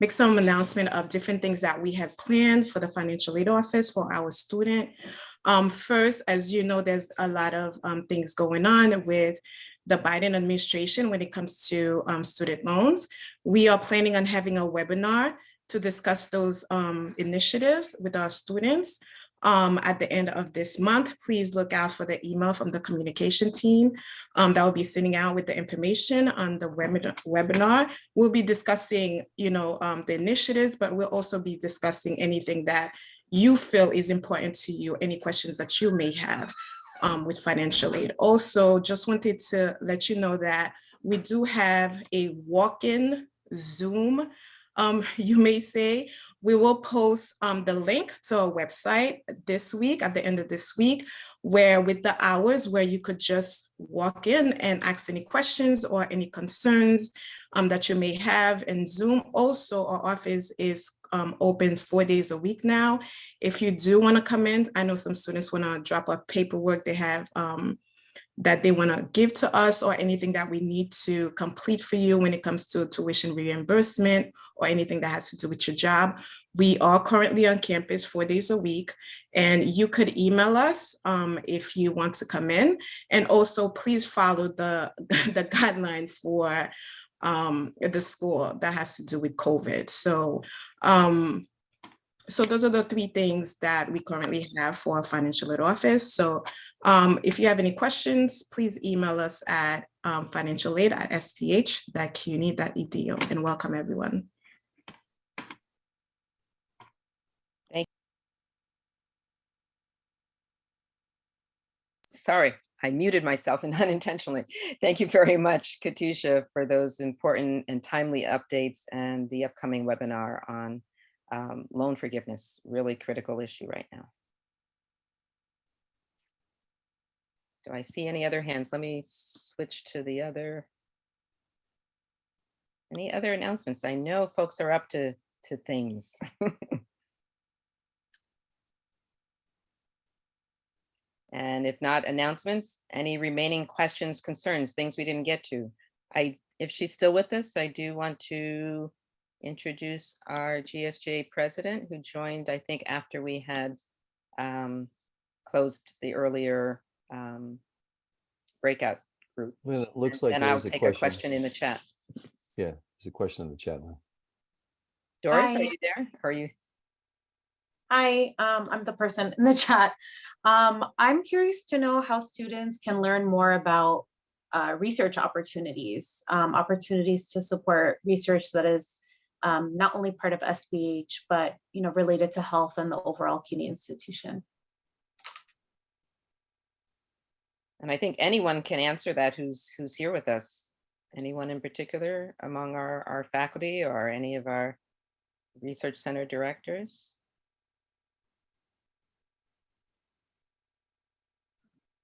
make some announcement of different things that we have planned for the Financial Aid Office for our student. First, as you know, there's a lot of things going on with the Biden administration when it comes to student loans. We are planning on having a webinar to discuss those initiatives with our students. At the end of this month, please look out for the email from the communication team that will be sending out with the information on the webinar. We'll be discussing, the initiatives, but we'll also be discussing anything that you feel is important to you, any questions that you may have with financial aid. Also, just wanted to let you know that we do have a walk-in Zoom, you may say. We will post the link to our website this week, at the end of this week, where with the hours where you could just walk in and ask any questions or any concerns that you may have. And Zoom also, our office is open 4 days a week now. If you do want to come in, I know some students want to drop off paperwork they have that they want to give to us, or anything that we need to complete for you when it comes to tuition reimbursement or anything that has to do with your job. We are currently on campus 4 days a week, and you could email us if you want to come in. And also please follow the guideline for the school that has to do with COVID. So those are the 3 things that we currently have for our financial aid office. So if you have any questions, please email us at financialaid@sph.cuny.edu, and welcome everyone. Sorry, I muted myself and unintentionally. Thank you very much, Katusha, for those important and timely updates and the upcoming webinar on loan forgiveness, really critical issue right now. Do I see any other hands? Let me switch to the other. Any other announcements? I know folks are up to things. And if not announcements, any remaining questions, concerns, things we didn't get to? If she's still with us, I do want to introduce our GSJ president, who joined, I think, after we had closed the earlier breakout group. Well, it looks like and I'll there's take a question in the chat. Yeah, there's a question in the chat now. Doris, Hi. are you there? Are you? Hi, I'm the person in the chat. I'm curious to know how students can learn more about research opportunities, opportunities to support research that is not only part of SBH, but related to health and the overall CUNY institution. And I think anyone can answer that who's here with us. Anyone in particular among our faculty or any of our research center directors?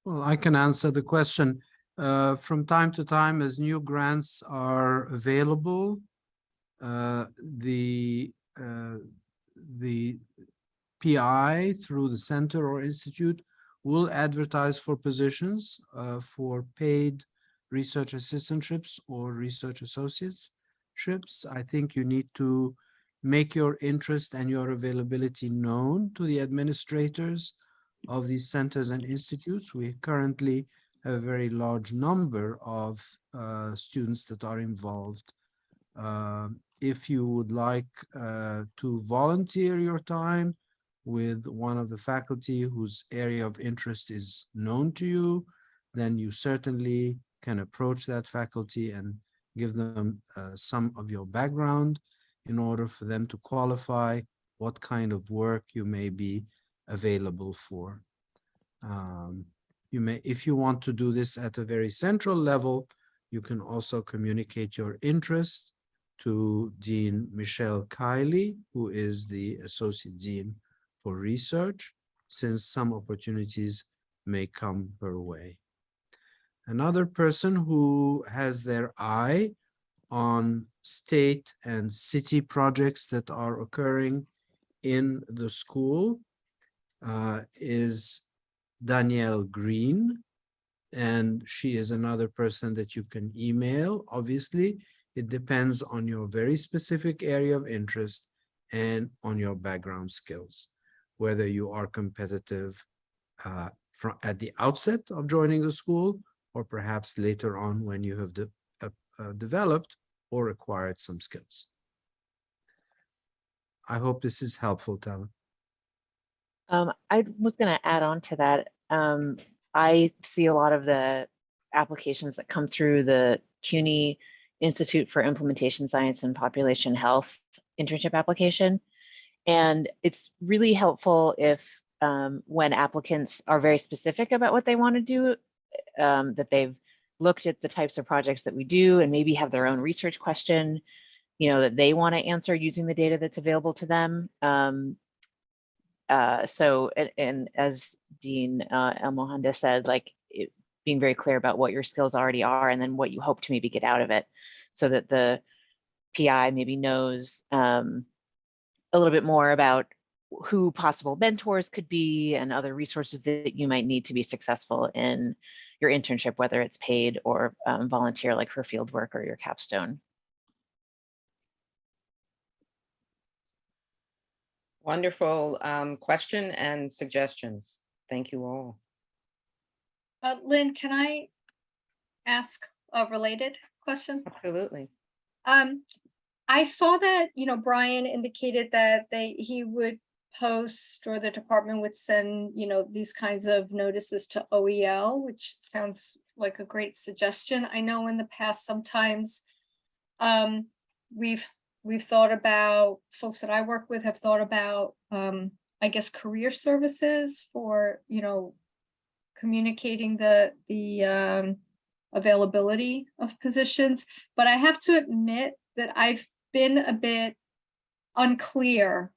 Well, I can answer the question. From time to time, as new grants are available, the PI through the center or institute will advertise for positions for paid research assistantships or research associateships. I think you need to make your interest and your availability known to the administrators of these centers and institutes. We currently have a very large number of students that are involved. If you would like to volunteer your time with one of the faculty whose area of interest is known to you, then you certainly can approach that faculty and give them some of your background in order for them to qualify what kind of work you may be available for. You may, if you want to do this at a very central level, you can also communicate your interest to Dean Michelle Kiley, who is the Associate Dean for Research, since some opportunities may come her way. Another person who has their eye on state and city projects that are occurring in the school is Danielle Green, and she is another person that you can email. Obviously, it depends on your very specific area of interest and on your background skills, whether you are competitive at the outset of joining the school or perhaps later on when you have developed or acquired some skills. I hope this is helpful, Tala. I was going to add on to that. I see a lot of the applications that come through the CUNY Institute for Implementation Science and Population Health internship application. And it's really helpful if when applicants are very specific about what they want to do, that they've looked at the types of projects that we do and maybe have their own research question, that they want to answer using the data that's available to them. So, and as Dean El Mohanda said, like being very clear about what your skills already are and then what you hope to maybe get out of it, so that the PI maybe knows a little bit more about who possible mentors could be and other resources that you might need to be successful in your internship, whether it's paid or volunteer, like for field work or your capstone. Wonderful question and suggestions. Thank you all. Lynn, can I ask a related question? Absolutely. I saw that, Brian indicated that he would post, or the department would send, these kinds of notices to OEL, which sounds like a great suggestion. I know in the past, sometimes we've thought about, folks that I work with have thought about, I guess, career services for, communicating the availability of positions. But I have to admit that I've been a bit unclear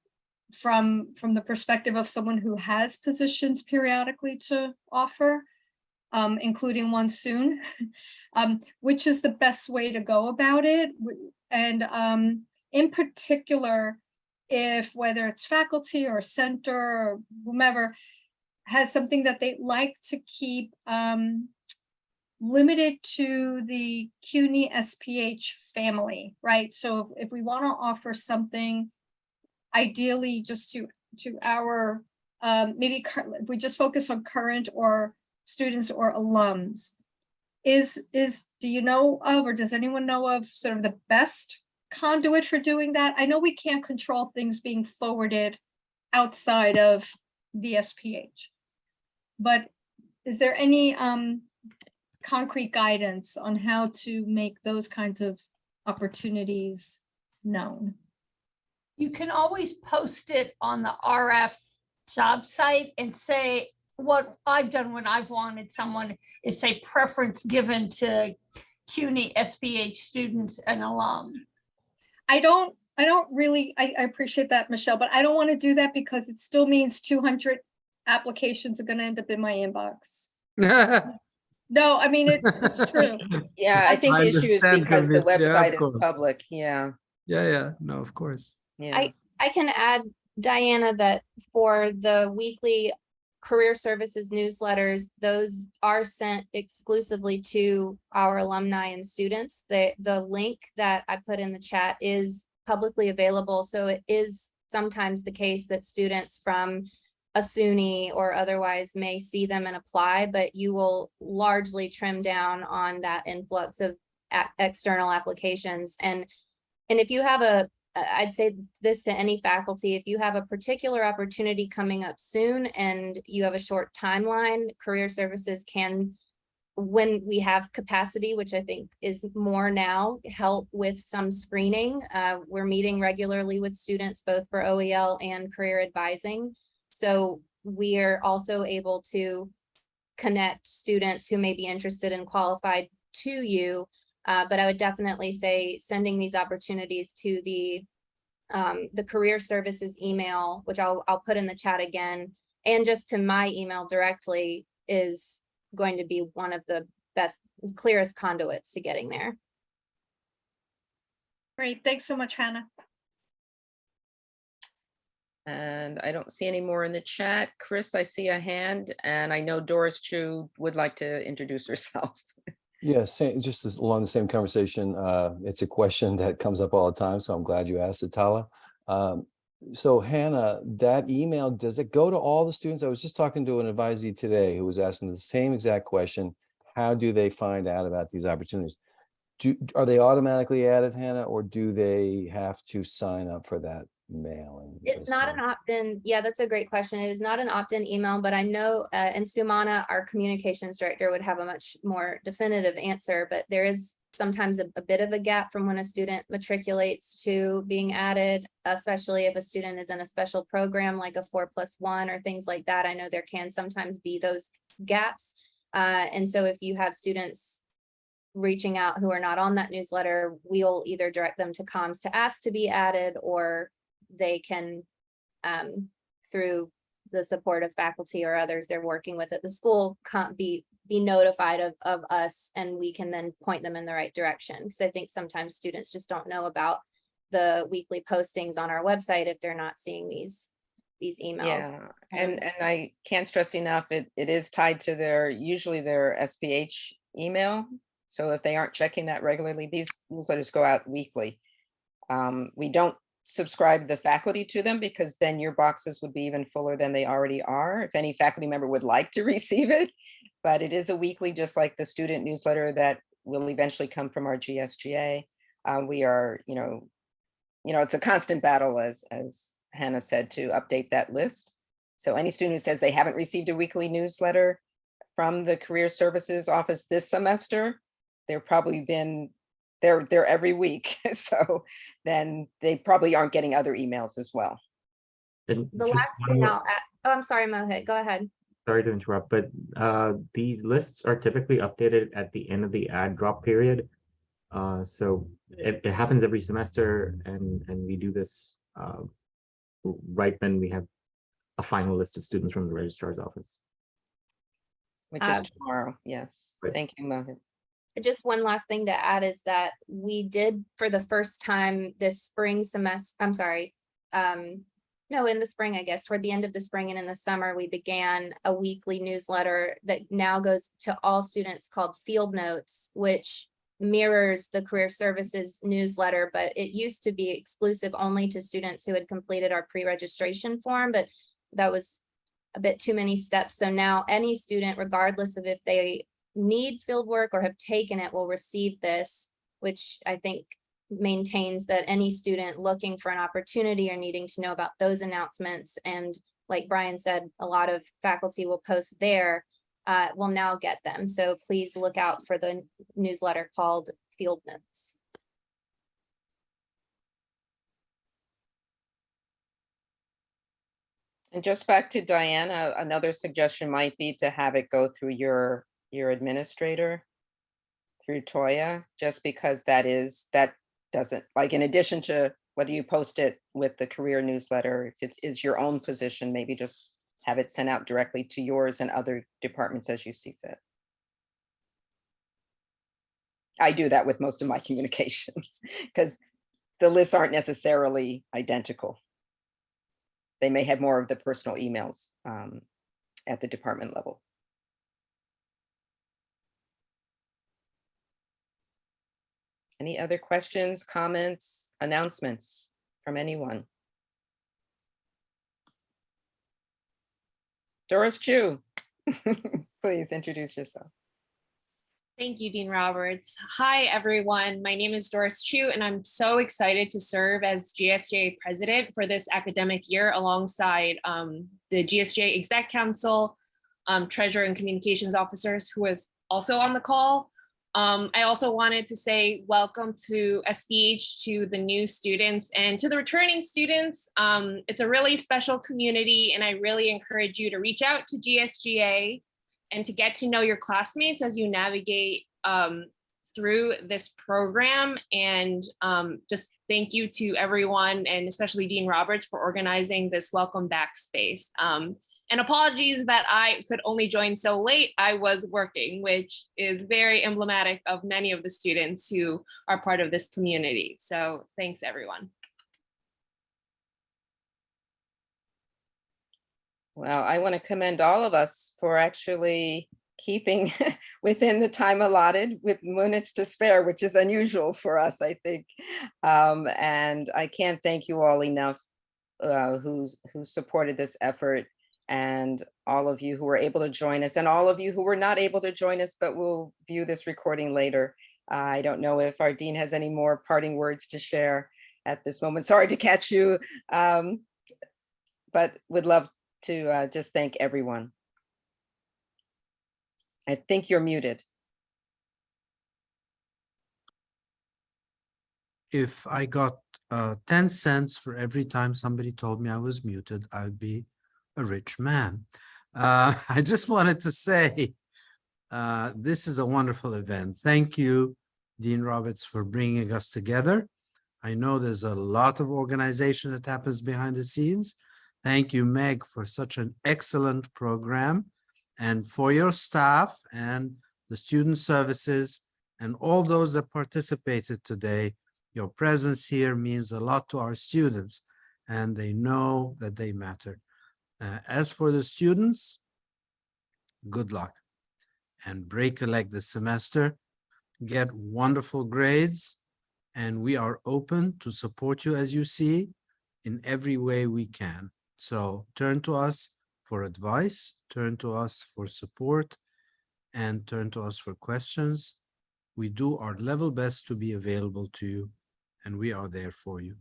from the perspective of someone who has positions periodically to offer, including one soon, which is the best way to go about it. And in particular, if whether it's faculty or center or whomever has something that they like to keep limited to the CUNY SPH family, right? So if we want to offer something, ideally just to our, maybe if we just focus on current or students or alums, do you know of, or does anyone know of sort of the best conduit for doing that? I know we can't control things being forwarded outside of the SPH, but is there any concrete guidance on how to make those kinds of opportunities known? You can always post it on the RF job site and say, what I've done when I've wanted someone is say preference given to CUNY SPH students and alum. I don't really, I appreciate that, Michelle, but I don't want to do that because it still means 200 applications are going to end up in my inbox. No, I mean, it's true. Yeah, I think the issue is because the website is course. public. Yeah. Yeah. No, of course. Yeah. I can add, Diana, that for the weekly career services newsletters, those are sent exclusively to our alumni and students. The link that I put in the chat is publicly available. So it is sometimes the case that students from a SUNY or otherwise may see them and apply, but you will largely trim down on that influx of external applications. And if you have I'd say this to any faculty, if you have a particular opportunity coming up soon and you have a short timeline, career services can, when we have capacity, which I think is more now, help with some screening. We're meeting regularly with students, both for OEL and career advising. So we are also able to connect students who may be interested and qualified to you. But I would definitely say sending these opportunities to the career services email, which I'll put in the chat again, and just to my email directly is going to be one of the best, clearest conduits to getting there. Great, thanks so much, Hannah. And I don't see any more in the chat. Chris, I see a hand, and I know Doris Chu would like to introduce herself. Yes, just along the same conversation. It's a question that comes up all the time, so I'm glad you asked it, Tala. So Hannah, that email, does it go to all the students? I was just talking to an advisee today who was asking the same exact question. How do they find out about these opportunities? Are they automatically added, Hannah, or do they have to sign up for that mailing? It's not an opt-in. Yeah, that's a great question. It is not an opt-in email, but I know, and Sumana, our communications director, would have a much more definitive answer, but there is sometimes a bit of a gap from when a student matriculates to being added, especially if a student is in a special program like a 4+1 or things like that. I know there can sometimes be those gaps. And so if you have students reaching out who are not on that newsletter, we'll either direct them to comms to ask to be added, or they can, through the support of faculty or others they're working with at the school, be notified of us, and we can then point them in the right direction. Because I think sometimes students just don't know about the weekly postings on our website if they're not seeing these emails. Yeah, and I can't stress enough, it is tied to usually their SPH email. So if they aren't checking that regularly, these newsletters go out weekly. We don't subscribe the faculty to them, because then your boxes would be even fuller than they already are, if any faculty member would like to receive it. But it is a weekly, just like the student newsletter that will eventually come from our GSGA. We are, it's a constant battle, as Hannah said, to update that list. So any student who says they haven't received a weekly newsletter from the Career Services Office this semester, they're probably been there every week. So then they probably aren't getting other emails as well. The last thing I'll add, oh, I'm sorry, Mohit, go ahead. Sorry to interrupt, but these lists are typically updated at the end of the ad drop period. So it happens every semester, and we do this right when we have a final list of students from the registrar's office. Which is tomorrow, yes. Right. Thank you, Mohit. Just one last thing to add is that we did, for the first time this spring semester, I'm sorry, no, in the spring, I guess, toward the end of the spring and in the summer, we began a weekly newsletter that now goes to all students called Field Notes, which mirrors the Career Services newsletter, but it used to be exclusive only to students who had completed our pre-registration form, but that was a bit too many steps. So now any student, regardless of if they need field work or have taken it, will receive this, which I think maintains that any student looking for an opportunity or needing to know about those announcements, and like Brian said, a lot of faculty will post there, will now get them. So please look out for the newsletter called Field Notes. And just back to Diana, another suggestion might be to have it go through your administrator, through Toya, just because that doesn't, like, in addition to whether you post it with the career newsletter, if it is your own position, maybe just have it sent out directly to yours and other departments as you see fit. I do that with most of my communications because the lists aren't necessarily identical. They may have more of the personal emails at the department level. Any other questions, comments, announcements from anyone? Doris Chu, please introduce yourself. Thank you, Dean Roberts. Hi, everyone. My name is Doris Chu, and I'm so excited to serve as GSJ president for this academic year alongside the GSJ Exec Council, Treasurer and Communications Officers who is also on the call. I also wanted to say welcome to SPH, to the new students and to the returning students. It's a really special community, and I really encourage you to reach out to GSGA and to get to know your classmates as you navigate through this program. And just thank you to everyone, and especially Dean Roberts, for organizing this welcome back space. And apologies that I could only join so late. I was working, which is very emblematic of many of the students who are part of this community. So thanks, everyone. Well, I want to commend all of us for actually keeping within the time allotted with minutes to spare, which is unusual for us, I think. And I can't thank you all enough who supported this effort, and all of you who were able to join us, and all of you who were not able to join us but will view this recording later. I don't know if our dean has any more parting words to share at this moment. Sorry to catch you, but would love to just thank everyone. I think you're muted. If I got 10 cents for every time somebody told me I was muted, I'd be a rich man. I just wanted to say This is a wonderful event. Thank you, Dean Roberts, for bringing us together. I know there's a lot of organization that happens behind the scenes. Thank you, Meg, for such an excellent program, and for your staff and the student services and all those that participated today. Your presence here means a lot to our students, and they know that they matter. As for the students, good luck and break a leg this semester. Get wonderful grades, and we are open to support you as you see in every way we can. So turn to us for advice, turn to us for support, and turn to us for questions. We do our level best to be available to you, and we are there for you.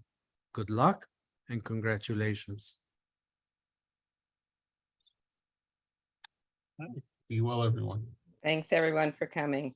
Good luck and congratulations. Be well, everyone. Thanks, everyone, for coming.